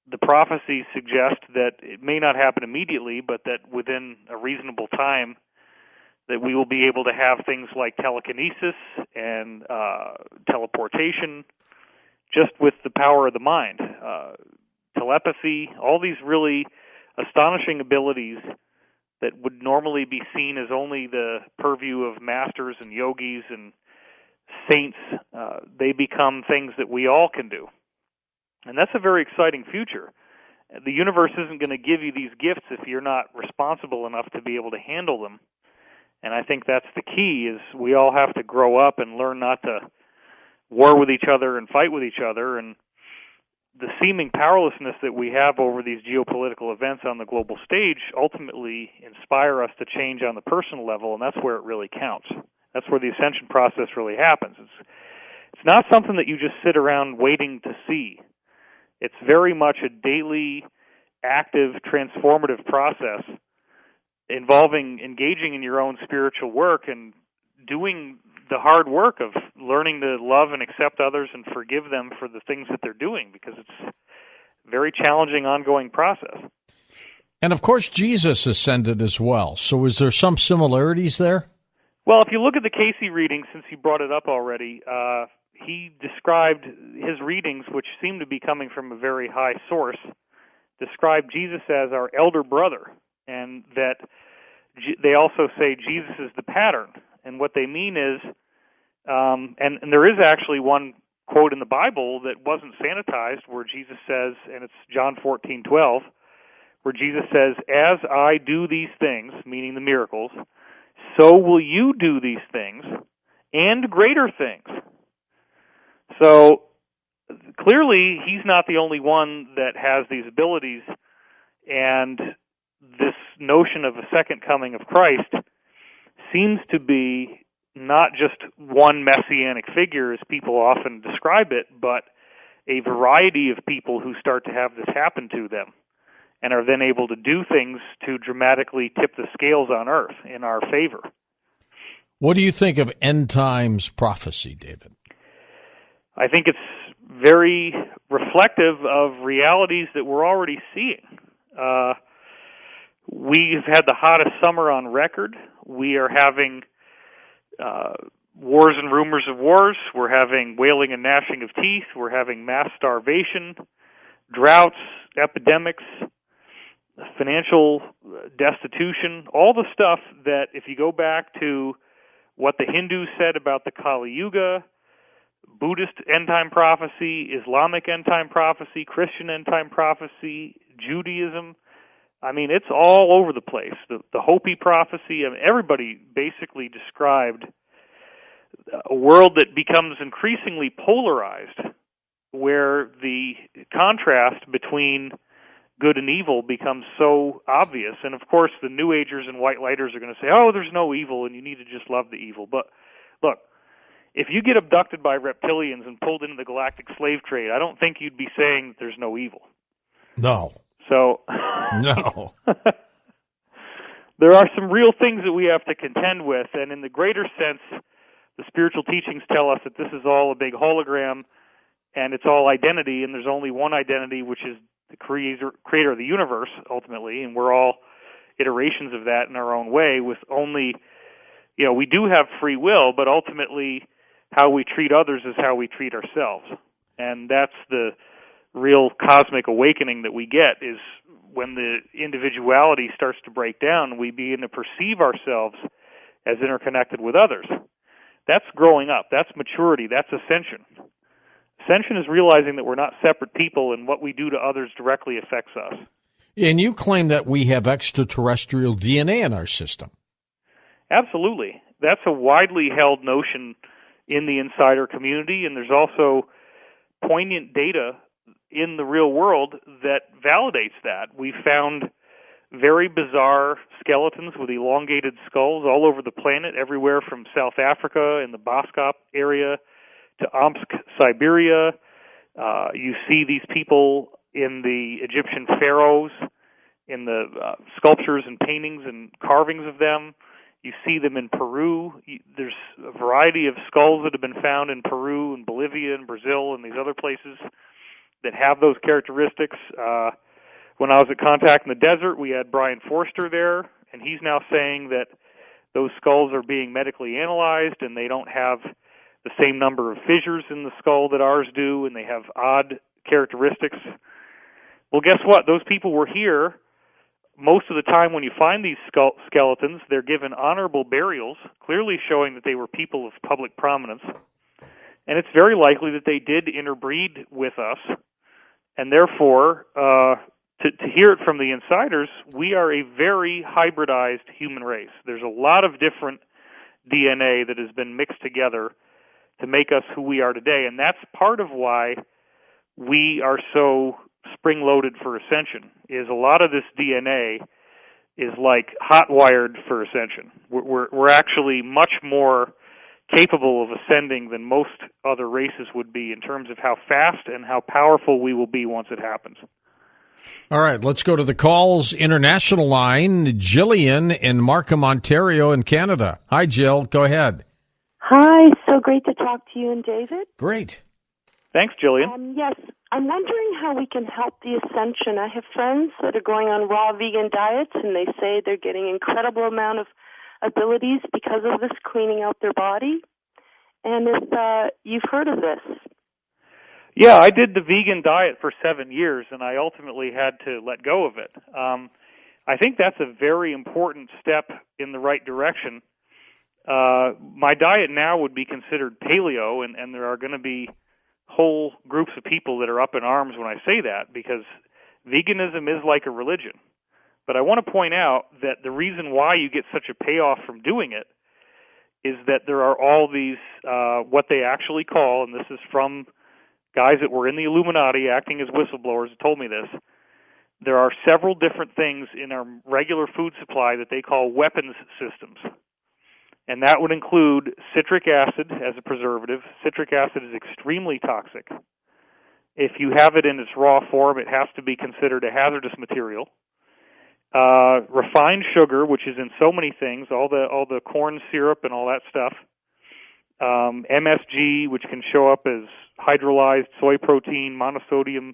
the prophecies suggest that it may not happen immediately, but that within a reasonable time that we will be able to have things like telekinesis and teleportation just with the power of the mind, telepathy, all these really astonishing abilities that would normally be seen as only the purview of masters and yogis and saints. They become things that we all can do. And that's a very exciting future. The universe isn't going to give you these gifts if you're not responsible enough to be able to handle them. And I think that's the key, is we all have to grow up and learn not to war with each other and fight with each other. And the seeming powerlessness that we have over these geopolitical events on the global stage ultimately inspire us to change on the personal level, and that's where it really counts. That's where the ascension process really happens. It's not something that you just sit around waiting to see. It's very much a daily, active, transformative process involving engaging in your own spiritual work and doing the hard work of learning to love and accept others and forgive them for the things that they're doing, because it's a very challenging, ongoing process. And, of course, Jesus ascended as well. So is there some similarities there? Well, if you look at the Casey reading, since you brought it up already, he described his readings, which seem to be coming from a very high source, described Jesus as our elder brother, and that they also say Jesus is the pattern. And what they mean is, and there is actually one quote in the Bible that wasn't sanitized where Jesus says, and it's John 14:12, where Jesus says, "As I do these things," meaning the miracles, "so will you do these things, and greater things." So clearly, he's not the only one that has these abilities, and this notion of a second coming of Christ seems to be not just one messianic figure, as people often describe it, but a variety of people who start to have this happen to them and are then able to do things to dramatically tip the scales on earth in our favor. What do you think of end times prophecy, David? I think it's very reflective of realities that we're already seeing. We've had the hottest summer on record. We are having wars and rumors of wars. We're having wailing and gnashing of teeth. We're having mass starvation, droughts, epidemics, financial destitution, all the stuff that if you go back to what the Hindus said about the Kali Yuga, Buddhist end-time prophecy, Islamic end-time prophecy, Christian end-time prophecy, Judaism, I mean, it's all over the place. The Hopi prophecy, I mean, everybody basically described a world that becomes increasingly polarized, where the contrast between good and evil becomes so obvious. And of course, the New Agers and White Lighters are going to say, oh, there's no evil and you need to just love the evil. But look, if you get abducted by reptilians and pulled into the galactic slave trade, I don't think you'd be saying that there's no evil. No. So, no. There are some real things that we have to contend with, and in the greater sense, the spiritual teachings tell us that this is all a big hologram, and it's all identity, and there's only one identity, which is the creator of the universe, ultimately, and we're all iterations of that in our own way, with only, we do have free will, but ultimately how we treat others is how we treat ourselves. And that's the real cosmic awakening that we get, is when the individuality starts to break down, we begin to perceive ourselves as interconnected with others. That's growing up. That's maturity. That's ascension. Ascension is realizing that we're not separate people, and what we do to others directly affects us. And you claim that we have extraterrestrial DNA in our system. Absolutely. That's a widely held notion in the insider community, and there's also poignant data in the real world that validates that. We found very bizarre skeletons with elongated skulls all over the planet, everywhere from South Africa in the Boskop area to Omsk, Siberia. You see these people in the Egyptian pharaohs, in the sculptures and paintings and carvings of them. You see them in Peru. There's a variety of skulls that have been found in Peru and Bolivia and Brazil and these other places that have those characteristics. When I was at Contact in the Desert, we had Brian Forster there, and he's now saying that those skulls are being medically analyzed and they don't have the same number of fissures in the skull that ours do, and they have odd characteristics. Well, guess what? Those people were here. Most of the time when you find these skeletons, they're given honorable burials, clearly showing that they were people of public prominence. And it's very likely that they did interbreed with us. And therefore, to hear it from the insiders, we are a very hybridized human race. There's a lot of different DNA that has been mixed together to make us who we are today. And that's part of why we are so spring-loaded for ascension, is a lot of this DNA is like hot-wired for ascension. We're actually much more capable of ascending than most other races would be in terms of how fast and how powerful we will be once it happens. All right, let's go to the calls international line. Jillian in Markham, Ontario in Canada. Hi, Jill. Go ahead. Hi, so great to talk to you and David. Great. Thanks, Jillian. Yes, I'm wondering how we can help the ascension. I have friends that are going on raw vegan diets, and they say they're getting incredible amount of abilities because of this, cleaning out their body. And if you've heard of this. Yeah, I did the vegan diet for 7 years, and I ultimately had to let go of it. I think that's a very important step in the right direction. My diet now would be considered paleo, and there are going to be whole groups of people that are up in arms when I say that, because veganism is like a religion. But I want to point out that the reason why you get such a payoff from doing it is that there are all these, what they actually call, and this is from guys that were in the Illuminati acting as whistleblowers who told me this, there are several different things in our regular food supply that they call weapons systems. And that would include citric acid as a preservative. Citric acid is extremely toxic. If you have it in its raw form, it has to be considered a hazardous material. Refined sugar, which is in so many things, all the corn syrup and all that stuff. MSG, which can show up as hydrolyzed soy protein, monosodium,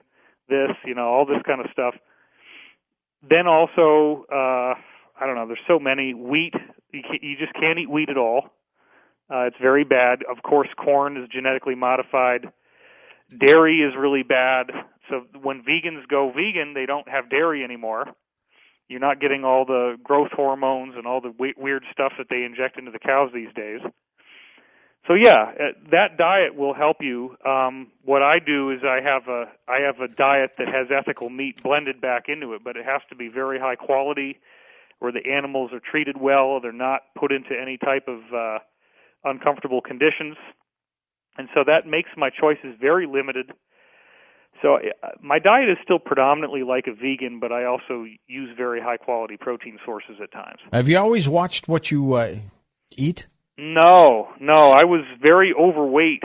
all this kind of stuff. Then also, I don't know, there's so many. Wheat, you just can't eat wheat at all. It's very bad. Of course, corn is genetically modified. Dairy is really bad. So when vegans go vegan, they don't have dairy anymore. You're not getting all the growth hormones and all the weird stuff that they inject into the cows these days. So yeah, that diet will help you. What I do is I have a diet that has ethical meat blended back into it, but it has to be very high quality, where the animals are treated well, they're not put into any type of uncomfortable conditions, and so that makes my choices very limited. So my diet is still predominantly like a vegan, but I also use very high quality protein sources at times. Have you always watched what you eat? No. I was very overweight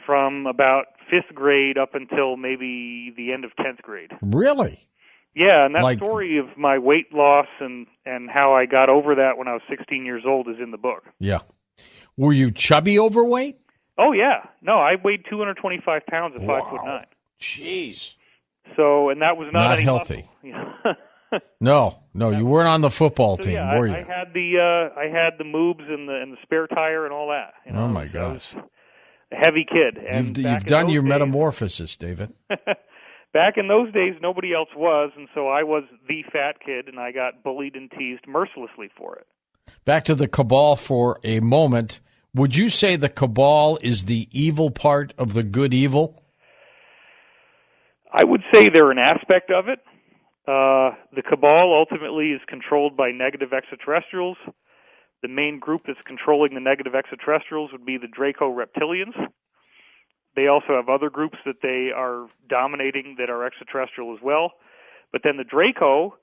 from about 5th grade up until maybe the end of 10th grade. Really? Yeah, and that story of my weight loss and how I got over that when I was 16 years old is in the book. Yeah. Were you chubby overweight? Oh, yeah. No, I weighed 225 pounds at 5'9". Jeez. So, and that was not any healthy. No, you weren't on the football team, were you? I had the moobs and the spare tire and all that. Oh my gosh. I was a heavy kid. And you've done your metamorphosis, David. Back in those days, nobody else was, and so I was the fat kid, and I got bullied and teased mercilessly for it. Back to the cabal for a moment. Would you say the cabal is the evil part of the good evil? I would say they're an aspect of it. The cabal ultimately is controlled by negative extraterrestrials. The main group that's controlling the negative extraterrestrials would be the Draco reptilians. They also have other groups that they are dominating that are extraterrestrial as well. But then the Draco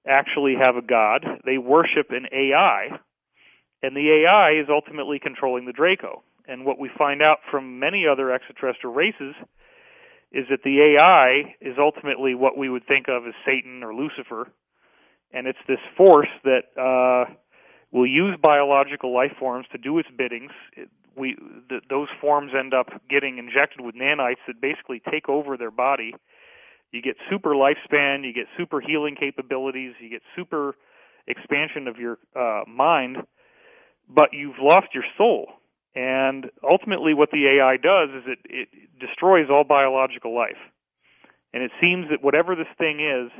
actually have a god. They worship an AI, and the AI is ultimately controlling the Draco. And what we find out from many other extraterrestrial races is that the AI is ultimately what we would think of as Satan or Lucifer, and it's this force that will use biological life forms to do its biddings. Those forms end up getting injected with nanites that basically take over their body. You get super lifespan, you get super healing capabilities, you get super expansion of your mind, but you've lost your soul. And ultimately what the AI does is it destroys all biological life. And it seems that whatever this thing is,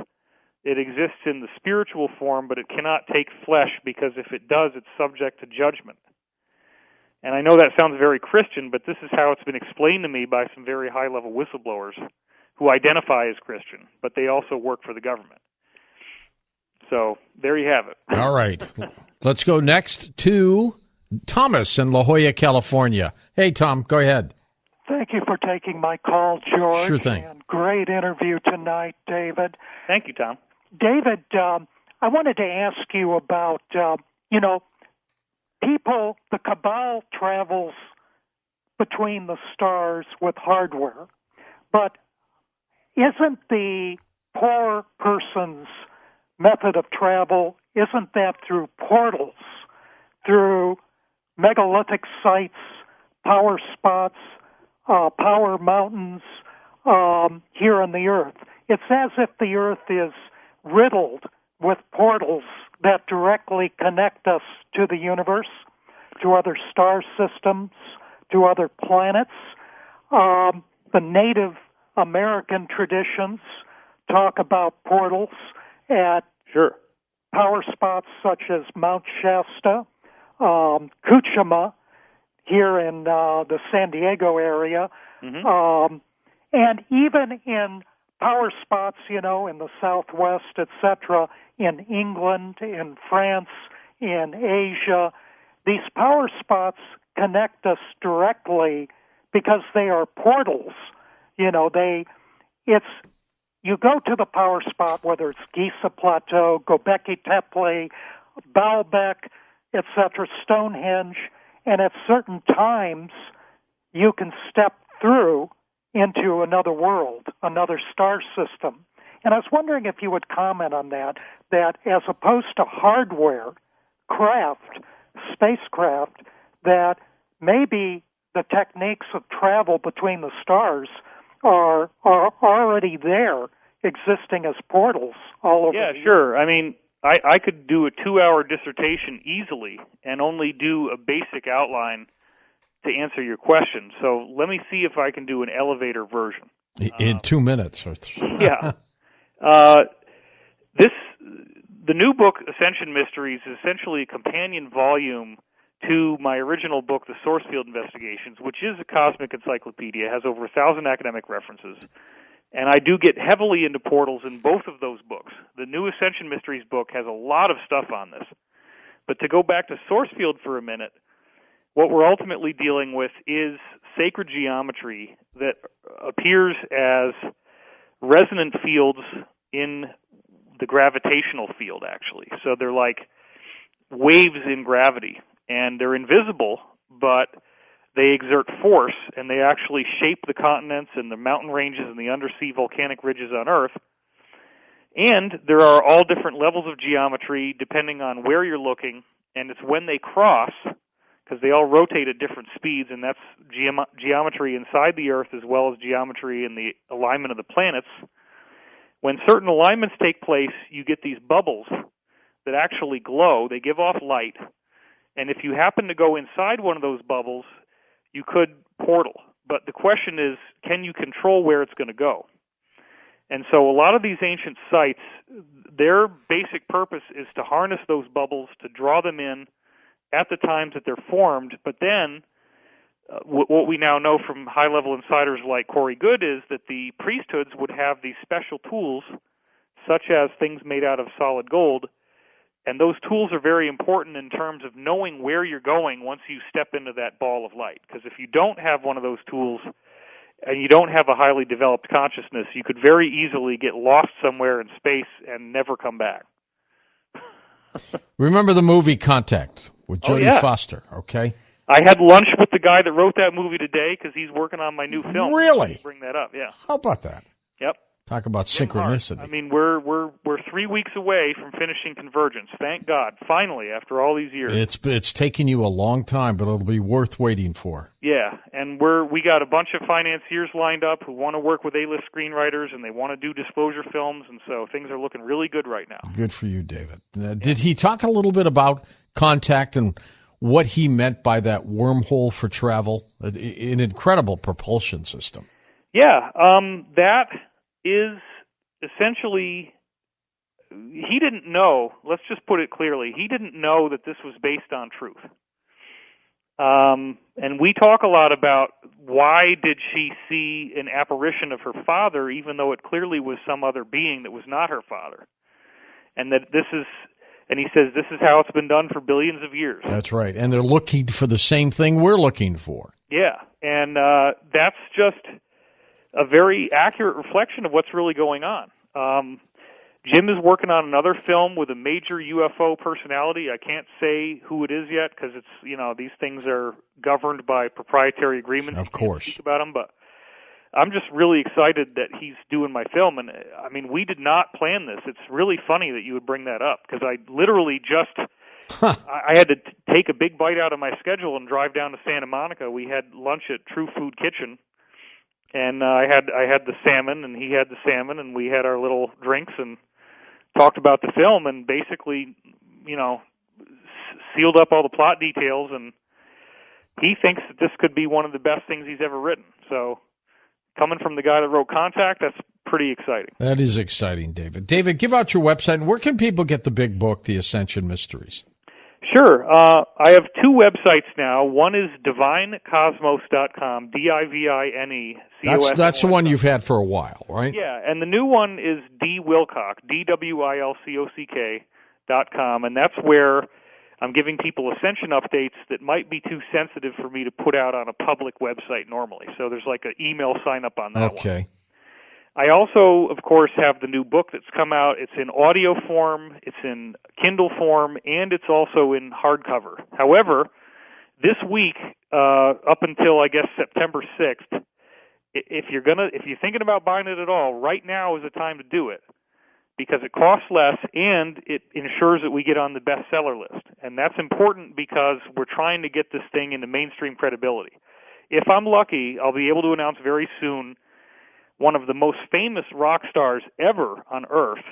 it exists in the spiritual form, but it cannot take flesh, because if it does, it's subject to judgment. And I know that sounds very Christian, but this is how it's been explained to me by some very high-level whistleblowers who identify as Christian, but they also work for the government. So there you have it. All right. Let's go next to Thomas in La Jolla, California. Hey, Tom, go ahead. Thank you for taking my call, George. Sure thing. And great interview tonight, David. Thank you, Tom. David, I wanted to ask you about, the cabal travels between the stars with hardware, but isn't the poor person's method of travel, isn't that through portals, through megalithic sites, power spots, power mountains here on the Earth? It's as if the Earth is riddled with portals that directly connect us to the universe, to other star systems, to other planets. The Native American traditions talk about portals at power spots such as Mount Shasta, Cuchuma, here in the San Diego area, and even in power spots, in the Southwest, etc., in England, in France, in Asia. These power spots connect us directly because they are portals. You go to the power spot, whether it's Giza Plateau, Göbekli Tepe, Baalbek, etc., Stonehenge, and at certain times you can step through into another world, another star system. And I was wondering if you would comment on that as opposed to hardware, spacecraft, that maybe the techniques of travel between the stars are already there, existing as portals all over. Yeah, sure. I mean, I could do a 2-hour dissertation easily and only do a basic outline to answer your question. So let me see if I can do an elevator version. In 2 minutes. Yeah. The new book, Ascension Mysteries, is essentially a companion volume to my original book, The Source Field Investigations, which is a cosmic encyclopedia, has over 1,000 academic references. And I do get heavily into portals in both of those books. The new Ascension Mysteries book has a lot of stuff on this. But to go back to Source Field for a minute, what we're ultimately dealing with is sacred geometry that appears as resonant fields in the gravitational field, actually. So they're like waves in gravity, and they're invisible, but they exert force, and they actually shape the continents and the mountain ranges and the undersea volcanic ridges on Earth. And there are all different levels of geometry depending on where you're looking, and it's when they cross, because they all rotate at different speeds, and that's geometry inside the Earth as well as geometry in the alignment of the planets. When certain alignments take place, you get these bubbles that actually glow. They give off light, and if you happen to go inside one of those bubbles, you could portal. But the question is, can you control where it's going to go? And so a lot of these ancient sites, their basic purpose is to harness those bubbles, to draw them in at the times that they're formed. But then what we now know from high-level insiders like Corey Good is that the priesthoods would have these special tools, such as things made out of solid gold. And those tools are very important in terms of knowing where you're going once you step into that ball of light. Because if you don't have one of those tools and you don't have a highly developed consciousness, you could very easily get lost somewhere in space and never come back. Remember the movie Contact with Jodie Foster, okay? I had lunch with the guy that wrote that movie today because he's working on my new film. Really? So bring that up, yeah. How about that? Yep. Talk about synchronicity. I mean, we're 3 weeks away from finishing Convergence. Thank God, finally, after all these years. It's taken you a long time, but it'll be worth waiting for. Yeah, and we got a bunch of financiers lined up who want to work with A-list screenwriters, and they want to do disclosure films, and so things are looking really good right now. Good for you, David. Did he talk a little bit about Contact and what he meant by that wormhole for travel? An incredible propulsion system. Yeah, that is essentially, he didn't know, let's just put it clearly, he didn't know that this was based on truth. And we talk a lot about why did she see an apparition of her father, even though it clearly was some other being that was not her father. And that this is, and he says, this is how it's been done for billions of years. That's right. And they're looking for the same thing we're looking for. Yeah. And that's just a very accurate reflection of what's really going on. Jim is working on another film with a major UFO personality. I can't say who it is yet because it's, these things are governed by proprietary agreements. Of course. You can't speak about them, but I'm just really excited that he's doing my film. And I mean, we did not plan this. It's really funny that you would bring that up because I literally just, I had to take a big bite out of my schedule and drive down to Santa Monica. We had lunch at True Food Kitchen. And I had the salmon, and he had the salmon, and we had our little drinks and talked about the film, and basically, sealed up all the plot details. And he thinks that this could be one of the best things he's ever written. So, coming from the guy that wrote Contact, that's pretty exciting. That is exciting, David. David, give out your website, and where can people get the big book, The Ascension Mysteries? Sure. I have two websites now. One is divinecosmos.com, DIVINE. That's the one you've had for a while, right? Yeah, and the new one is DWilcock, DWILCOCK.com, and that's where I'm giving people Ascension updates that might be too sensitive for me to put out on a public website normally. So there's like an email sign-up on that one. Okay. I also, of course, have the new book that's come out. It's in audio form, it's in Kindle form, and it's also in hardcover. However, this week, up until I guess September 6th, if you're thinking about buying it at all, right now is the time to do it because it costs less and it ensures that we get on the bestseller list. And that's important because we're trying to get this thing into mainstream credibility. If I'm lucky, I'll be able to announce very soon one of the most famous rock stars ever on Earth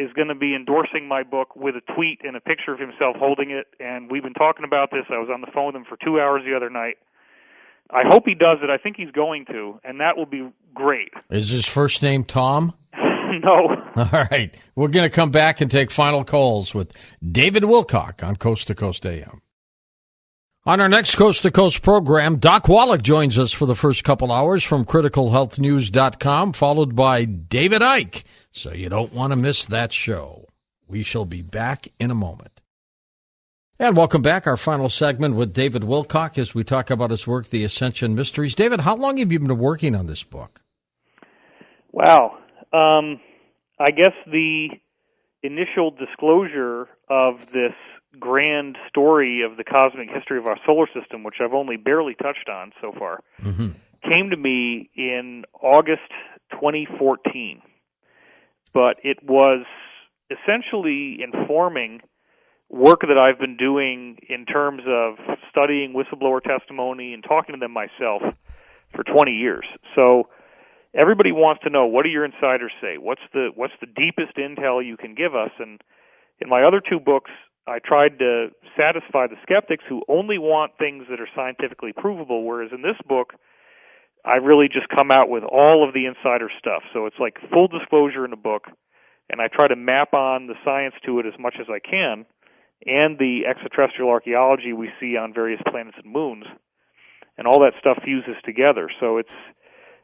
is going to be endorsing my book with a tweet and a picture of himself holding it, and we've been talking about this. I was on the phone with him for 2 hours the other night. I hope he does it. I think he's going to, and that will be great. Is his first name Tom? No. All right. We're going to come back and take final calls with David Wilcock on Coast to Coast AM. On our next Coast to Coast program, Doc Wallach joins us for the first couple hours from criticalhealthnews.com, followed by David Icke. So you don't want to miss that show. We shall be back in a moment. And welcome back. Our final segment with David Wilcock as we talk about his work, The Ascension Mysteries. David, how long have you been working on this book? Wow. I guess the initial disclosure of this grand story of the cosmic history of our solar system, which I've only barely touched on so far, came to me in August 2014. But it was essentially informing work that I've been doing in terms of studying whistleblower testimony and talking to them myself for 20 years. So everybody wants to know, what do your insiders say? What's the deepest intel you can give us? And in my other two books, I tried to satisfy the skeptics who only want things that are scientifically provable, whereas in this book, I really just come out with all of the insider stuff. So it's like full disclosure in the book, and I try to map on the science to it as much as I can, and the extraterrestrial archaeology we see on various planets and moons, and all that stuff fuses together. So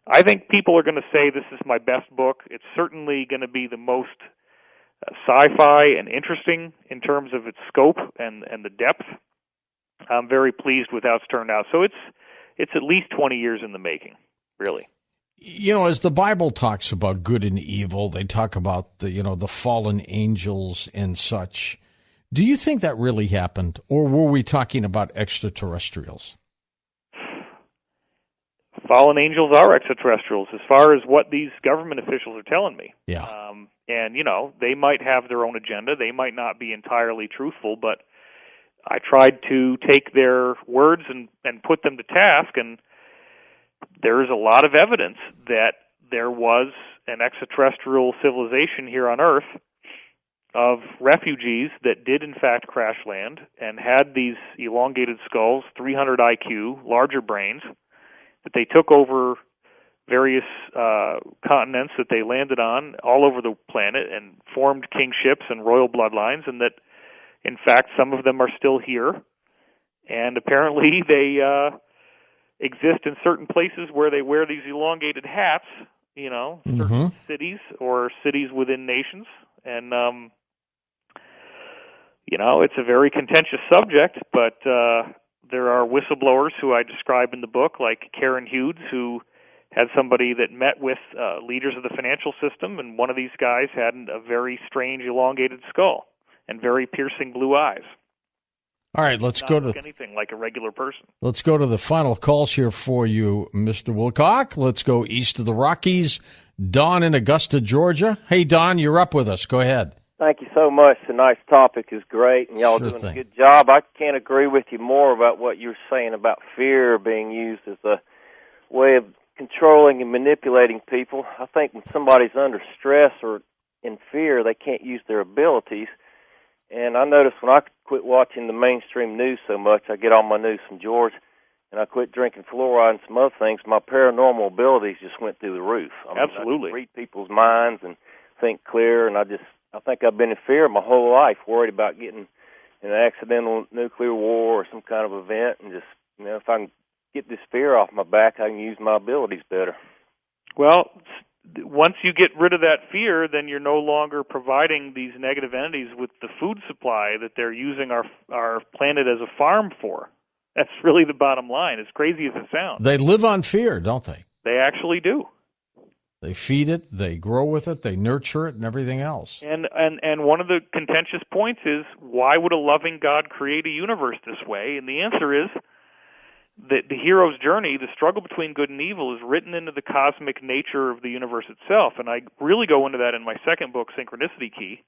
I think people are going to say this is my best book. It's certainly going to be the most sci-fi and interesting in terms of its scope and the depth. I'm very pleased with how it's turned out. So it's at least 20 years in the making, really. You know, as the Bible talks about good and evil, they talk about the fallen angels and such. Do you think that really happened, or were we talking about extraterrestrials? Fallen angels are extraterrestrials, as far as what these government officials are telling me. Yeah. And, they might have their own agenda. They might not be entirely truthful, but I tried to take their words and put them to task, and there is a lot of evidence that there was an extraterrestrial civilization here on Earth of refugees that did, in fact, crash land and had these elongated skulls, 300 IQ, larger brains, that they took over various continents that they landed on all over the planet and formed kingships and royal bloodlines, and that, in fact, some of them are still here. And apparently they exist in certain places where they wear these elongated hats, certain cities or cities within nations. And, it's a very contentious subject, but there are whistleblowers who I describe in the book, like Karen Hughes, who had somebody that met with leaders of the financial system, and one of these guys had a very strange, elongated skull and very piercing blue eyes. All right, let's go to anything like a regular person. Let's go to the final calls here for you, Mr. Wilcock. Let's go east of the Rockies. Don in Augusta, Georgia. Hey, Don, you're up with us. Go ahead. Thank you so much. Tonight's topic is great, and y'all doing a good job. I can't agree with you more about what you're saying about fear being used as a way of controlling and manipulating people. I think when somebody's under stress or in fear, they can't use their abilities. And I noticed when I quit watching the mainstream news so much, I get all my news from George, and I quit drinking fluoride and some other things, my paranormal abilities just went through the roof. Absolutely. I can read people's minds and think clear, and I think I've been in fear my whole life, worried about getting in an accidental nuclear war or some kind of event, and just, if I can get this fear off my back, I can use my abilities better. Well, once you get rid of that fear, then you're no longer providing these negative entities with the food supply that they're using our planet as a farm for. That's really the bottom line, as crazy as it sounds. They live on fear, don't they? They actually do. They feed it, they grow with it, they nurture it, and everything else. And one of the contentious points is, why would a loving God create a universe this way? And the answer is that the hero's journey, the struggle between good and evil, is written into the cosmic nature of the universe itself. And I really go into that in my second book, Synchronicity Key,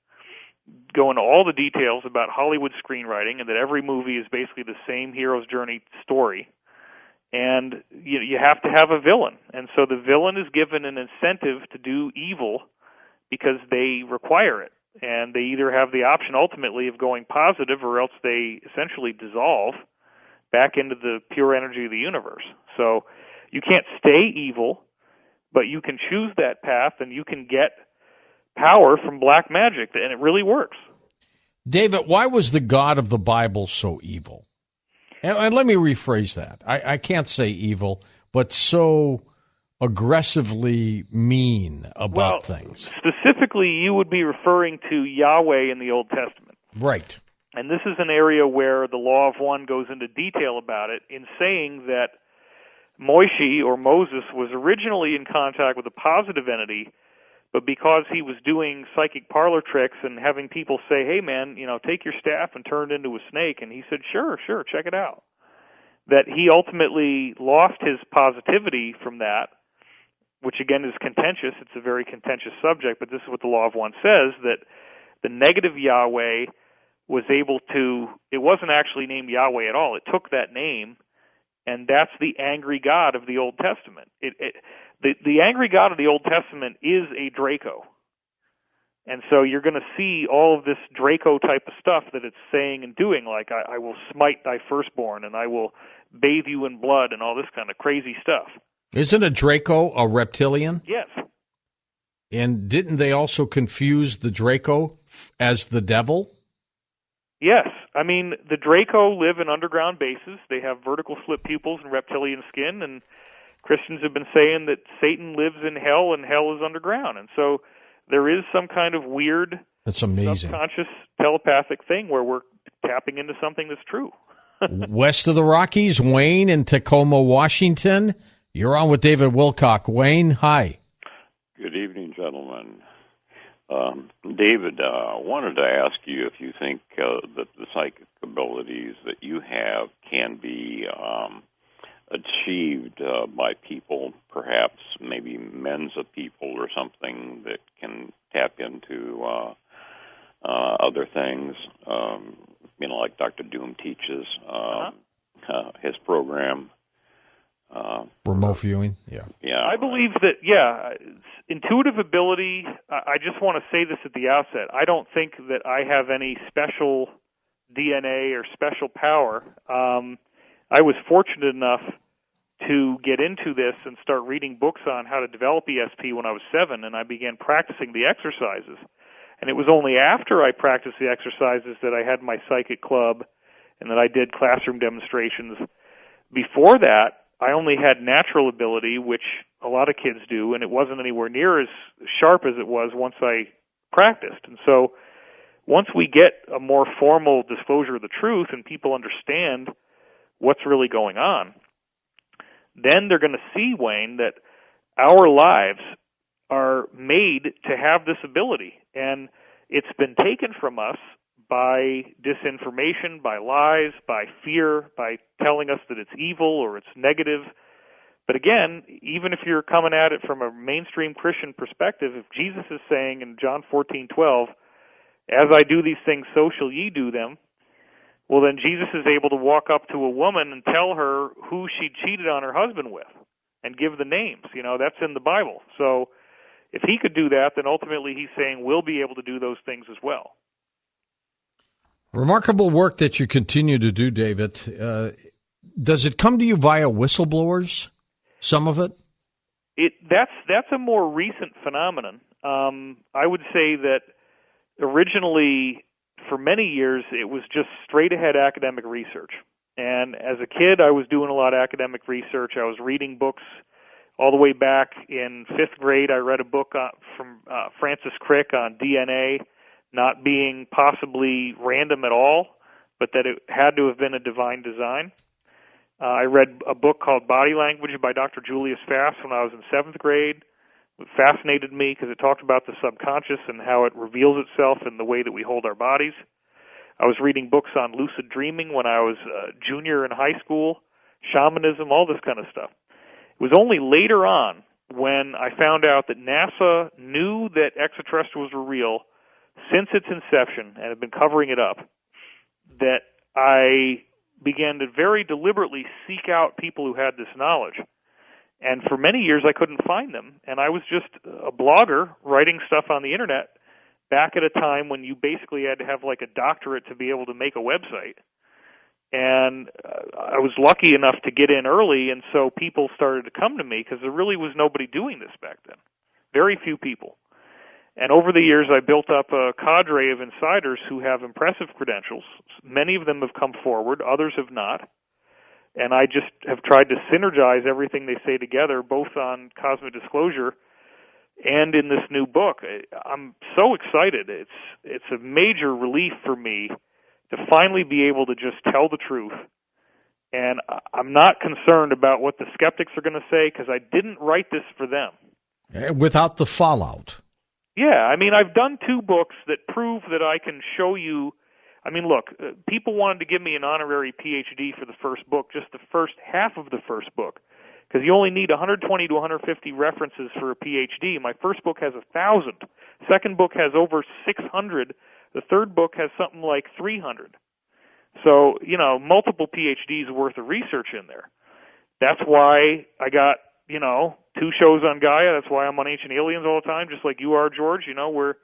go into all the details about Hollywood screenwriting and that every movie is basically the same hero's journey story. And you have to have a villain. And so the villain is given an incentive to do evil because they require it. And they either have the option ultimately of going positive, or else they essentially dissolve back into the pure energy of the universe. So you can't stay evil, but you can choose that path, and you can get power from black magic, and it really works. David, why was the God of the Bible so evil? And let me rephrase that. I can't say evil, but so aggressively mean about things. Specifically, you would be referring to Yahweh in the Old Testament. Right. And this is an area where the Law of One goes into detail about it in saying that Moshe, or Moses, was originally in contact with a positive entity, but because he was doing psychic parlor tricks and having people say, hey, man, take your staff and turn it into a snake, and he said, sure, check it out, that he ultimately lost his positivity from that, which, again, is contentious. It's a very contentious subject, but this is what the Law of One says, that the negative Yahweh was able to, it wasn't actually named Yahweh at all. It took that name, and that's the angry God of the Old Testament. The angry God of the Old Testament is a Draco. And so you're going to see all of this Draco type of stuff that it's saying and doing, like I will smite thy firstborn, and I will bathe you in blood, and all this kind of crazy stuff. Isn't a Draco a reptilian? Yes. And didn't they also confuse the Draco as the devil? Yes. I mean, the Draco live in underground bases. They have vertical slit pupils and reptilian skin, and Christians have been saying that Satan lives in hell and hell is underground. And so there is some kind of weird, that's amazing, subconscious telepathic thing where we're tapping into something that's true. West of the Rockies, Wayne in Tacoma, Washington. You're on with David Wilcock. Wayne, hi. Good evening, gentlemen. David, I wanted to ask you if you think that the psychic abilities that you have can be achieved by people, perhaps maybe Mensa people or something that can tap into other things, like Dr. Doom teaches, his program. Remote viewing, yeah. I believe that, intuitive ability, I just want to say this at the outset. I don't think that I have any special DNA or special power. I was fortunate enough to get into this and start reading books on how to develop ESP when I was 7, and I began practicing the exercises. And it was only after I practiced the exercises that I had my psychic club and that I did classroom demonstrations. Before that, I only had natural ability, which a lot of kids do, and it wasn't anywhere near as sharp as it was once I practiced. And so once we get a more formal disclosure of the truth and people understand what's really going on, then they're going to see, Wayne, that our lives are made to have this ability, and it's been taken from us by disinformation, by lies, by fear, by telling us that it's evil or it's negative. But again, even if you're coming at it from a mainstream Christian perspective, if Jesus is saying in John 14:12, "As I do these things, so shall ye do them," well, then Jesus is able to walk up to a woman and tell her who she cheated on her husband with and give the names. That's in the Bible. So if he could do that, then ultimately he's saying we'll be able to do those things as well. Remarkable work that you continue to do, David. Does it come to you via whistleblowers, some of it? That's a more recent phenomenon. I would say that originally, for many years, it was just straight-ahead academic research. And as a kid, I was doing a lot of academic research. I was reading books all the way back in 5th grade. I read a book from Francis Crick on DNA not being possibly random at all, but that it had to have been a divine design. I read a book called Body Language by Dr. Julius Fast when I was in 7th grade. It fascinated me because it talked about the subconscious and how it reveals itself in the way that we hold our bodies. I was reading books on lucid dreaming when I was a junior in high school, shamanism, all this kind of stuff. It was only later on when I found out that NASA knew that extraterrestrials were real since its inception and had been covering it up, that I began to very deliberately seek out people who had this knowledge. And for many years I couldn't find them, and I was just a blogger writing stuff on the internet back at a time when you basically had to have like a doctorate to be able to make a website. And I was lucky enough to get in early, and so people started to come to me because there really was nobody doing this back then. Very few people. And over the years, I built up a cadre of insiders who have impressive credentials. Many of them have come forward, others have not. And I just have tried to synergize everything they say together, both on Cosmic Disclosure and in this new book. I'm so excited. It's a major relief for me to finally be able to just tell the truth. And I'm not concerned about what the skeptics are going to say because I didn't write this for them. Without the fallout. Yeah, I mean, I've done 2 books that prove that I can show you. I mean, look, people wanted to give me an honorary PhD for the first book, just the first half of the first book, because you only need 120 to 150 references for a PhD. My first book has 1,000. Second book has over 600. The third book has something like 300. So, multiple PhDs worth of research in there. That's why I got, 2 shows on Gaia. That's why I'm on Ancient Aliens all the time, just like you are, George. We're,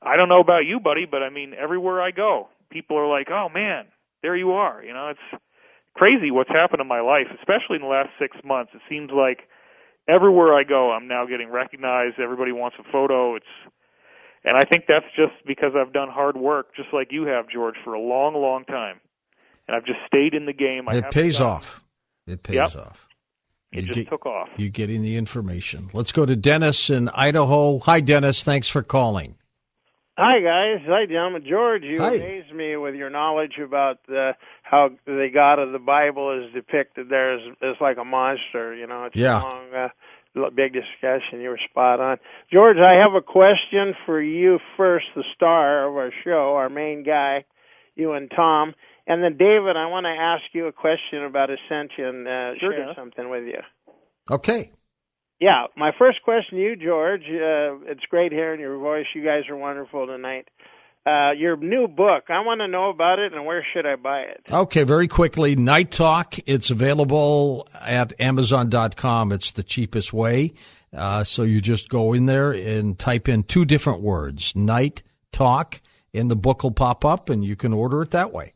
I don't know about you, buddy, but I mean, everywhere I go, people are like, oh, man, there you are. It's crazy what's happened in my life, especially in the last 6 months. It seems like everywhere I go, I'm now getting recognized. Everybody wants a photo. And I think that's just because I've done hard work, just like you have, George, for a long, long time. And I've just stayed in the game. It pays off. It pays off. It just took off. You're getting the information. Let's go to Dennis in Idaho. Hi, Dennis. Thanks for calling. Hi, guys. Hi, gentlemen. George, you amaze me with your knowledge about how the God of the Bible is depicted there as like a monster. It's a long, big discussion. You were spot on. George, I have a question for you first, the star of our show, our main guy, you and Tom. And then, David, I want to ask you a question about ascension, share something with you. Okay. Yeah, my first question to you, George, it's great hearing your voice. You guys are wonderful tonight. Your new book, I want to know about it, and where should I buy it? Okay, very quickly, Night Talk. It's available at Amazon.com. It's the cheapest way. So you just go in there and type in 2 different words, Night Talk, and the book will pop up, and you can order it that way.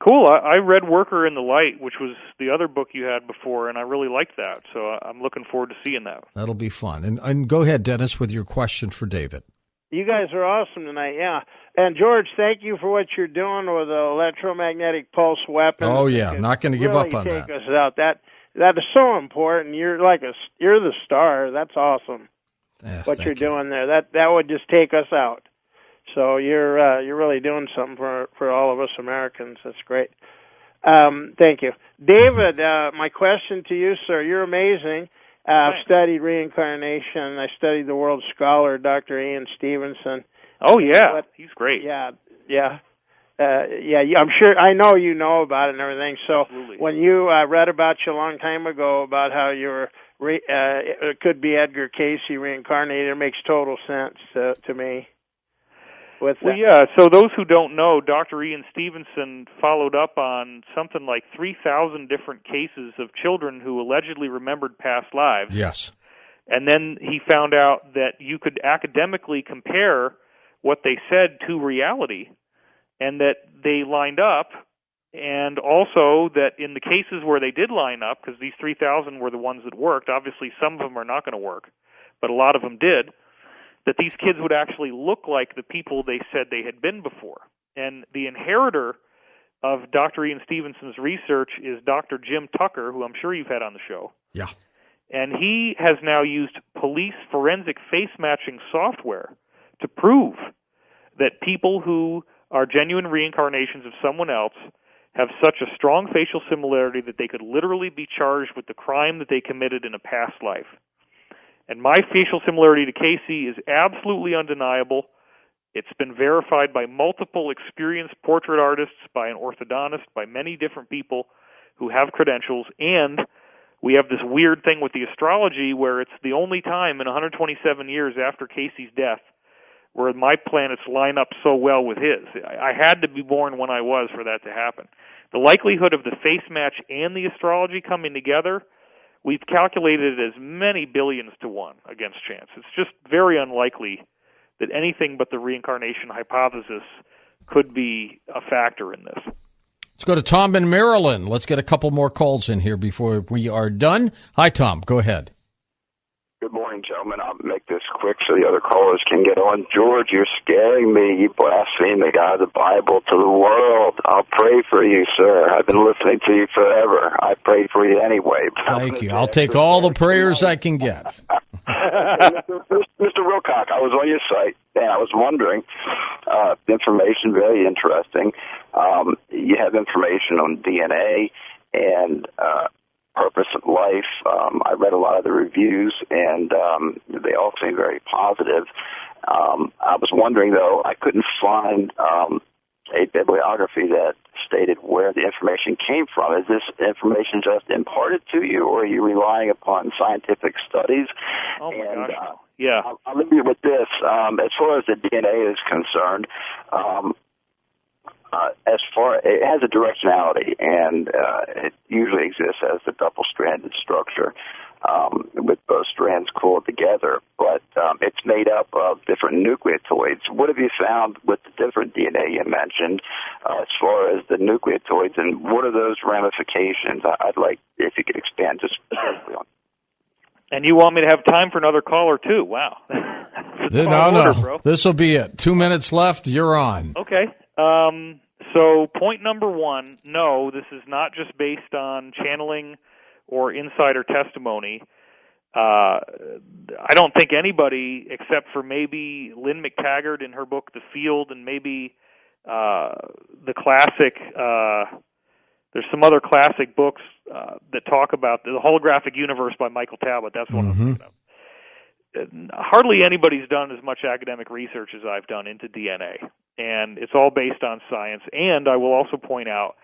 Cool. I read Worker in the Light, which was the other book you had before, and I really liked that. So I'm looking forward to seeing that. That'll be fun. And go ahead, Dennis, with your question for David. You guys are awesome tonight, yeah. And, George, thank you for what you're doing with the electromagnetic pulse weapons. Oh, yeah. I'm not going to give up on that. Take us out. That is so important. You're the star. That's awesome. What you're doing there. That would just take us out. So you're really doing something for all of us Americans. That's great. Thank you. David, my question to you, sir, you're amazing. I've studied reincarnation. I studied the world scholar, Dr. Ian Stevenson. Oh, yeah. He's great. Yeah. I'm sure. I know you know about it and everything. So Absolutely. when you read about you a long time ago about how you were, it could be Edgar Casey reincarnated, it makes total sense to me. Well, yeah, so those who don't know, Dr. Ian Stevenson followed up on something like 3,000 different cases of children who allegedly remembered past lives. Yes. And then he found out that you could academically compare what they said to reality, and that they lined up, and also that in the cases where they did line up, because these 3,000 were the ones that worked, obviously some of them are not going to work, but a lot of them did, that these kids would actually look like the people they said they had been before. And the inheritor of Dr. Ian Stevenson's research is Dr. Jim Tucker, who I'm sure you've had on the show. Yeah. And he has now used police forensic face matching software to prove that people who are genuine reincarnations of someone else have such a strong facial similarity that they could literally be charged with the crime that they committed in a past life. And my facial similarity to Casey is absolutely undeniable. It's been verified by multiple experienced portrait artists, by an orthodontist, by many different people who have credentials, and we have this weird thing with the astrology where it's the only time in 127 years after Casey's death where my planets line up so well with his. I had to be born when I was for that to happen. The likelihood of the face match and the astrology coming together, we've calculated it as many billions to one against chance. It's just very unlikely that anything but the reincarnation hypothesis could be a factor in this. Let's go to Tom in Maryland. Let's get a couple more calls in here before we are done. Hi, Tom. Go ahead. Good morning, gentlemen. I'll make this quick so the other callers can get on. George, you're scaring me. You blaspheme the God of the Bible to the world. I'll pray for you, sir. I've been listening to you forever. I pray for you anyway. Thank you. I'll take all the prayers I can get. Mr. Wilcock, I was on your site, and I was wondering, information very interesting. You have information on DNA and purpose of life. I read a lot of the reviews, and they all seem very positive. I was wondering, though, I couldn't find a bibliography that stated where the information came from. Is this information just imparted to you, or are you relying upon scientific studies? Oh, my gosh. Yeah. I'll leave you with this. As far as the DNA is concerned, it has a directionality, and it usually exists as a double-stranded structure with both strands coiled together, but it's made up of different nucleotides. What have you found with the different DNA you mentioned as far as the nucleotides, and what are those ramifications? I'd like if you could expand just briefly on. And you want me to have time for another caller, too? Wow. No. This will be it. 2 minutes left. You're on. Okay. So point number one, no, this is not just based on channeling or insider testimony. I don't think anybody, except for maybe Lynn McTaggart in her book The Field, and maybe the classic, there's some other classic books that talk about the holographic universe by Michael Talbot. That's what I'm thinking of. Hardly anybody's done as much academic research as I've done into DNA, and it's all based on science. And I will also point out,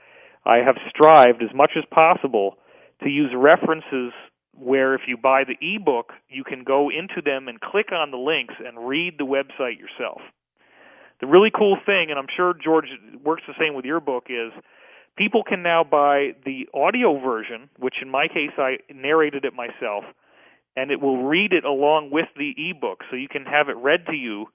I have strived as much as possible to use references where if you buy the ebook, you can go into them and click on the links and read the website yourself. The really cool thing, and I'm sure, George, works the same with your book, is people can now buy the audio version, which in my case I narrated it myself, and it will read it along with the ebook, so you can have it read to you,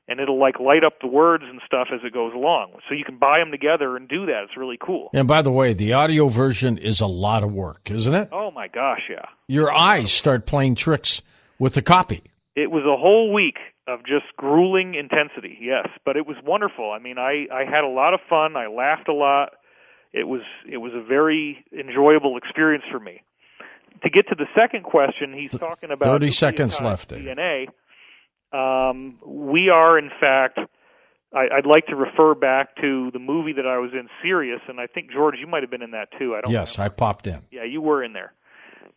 and it'll like light up the words and stuff as it goes along. So you can buy them together and do that. It's really cool. And by the way, the audio version is a lot of work, isn't it? Oh my gosh, yeah. Your eyes start playing tricks with the copy. It was a whole week of just grueling intensity, yes, but it was wonderful. I mean, I had a lot of fun. I laughed a lot. It was a very enjoyable experience for me. To get to the second question, he's talking about 30 seconds left. DNA. We are, in fact, I'd like to refer back to the movie that I was in, Sirius, and I think, George, you might have been in that too. Yes, I popped in. Yeah, you were in there.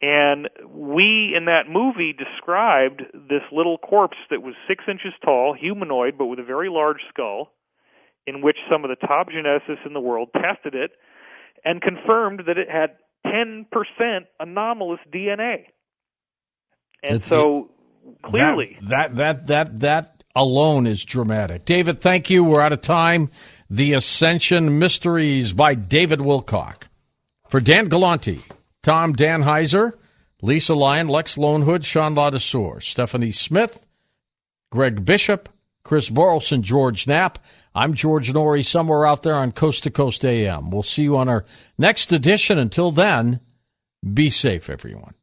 And we, in that movie, described this little corpse that was 6 inches tall, humanoid, but with a very large skull, in which some of the top geneticists in the world tested it and confirmed that it had 10% anomalous DNA. And clearly... That alone is dramatic. David, thank you. We're out of time. The Ascension Mysteries by David Wilcock. For Dan Galante, Tom Danheiser, Lisa Lyon, Lex Lonehood, Sean Ladesseur, Stephanie Smith, Greg Bishop, Chris Borelson, George Knapp. I'm George Norrie, somewhere out there on Coast to Coast AM. We'll see you on our next edition. Until then, be safe, everyone.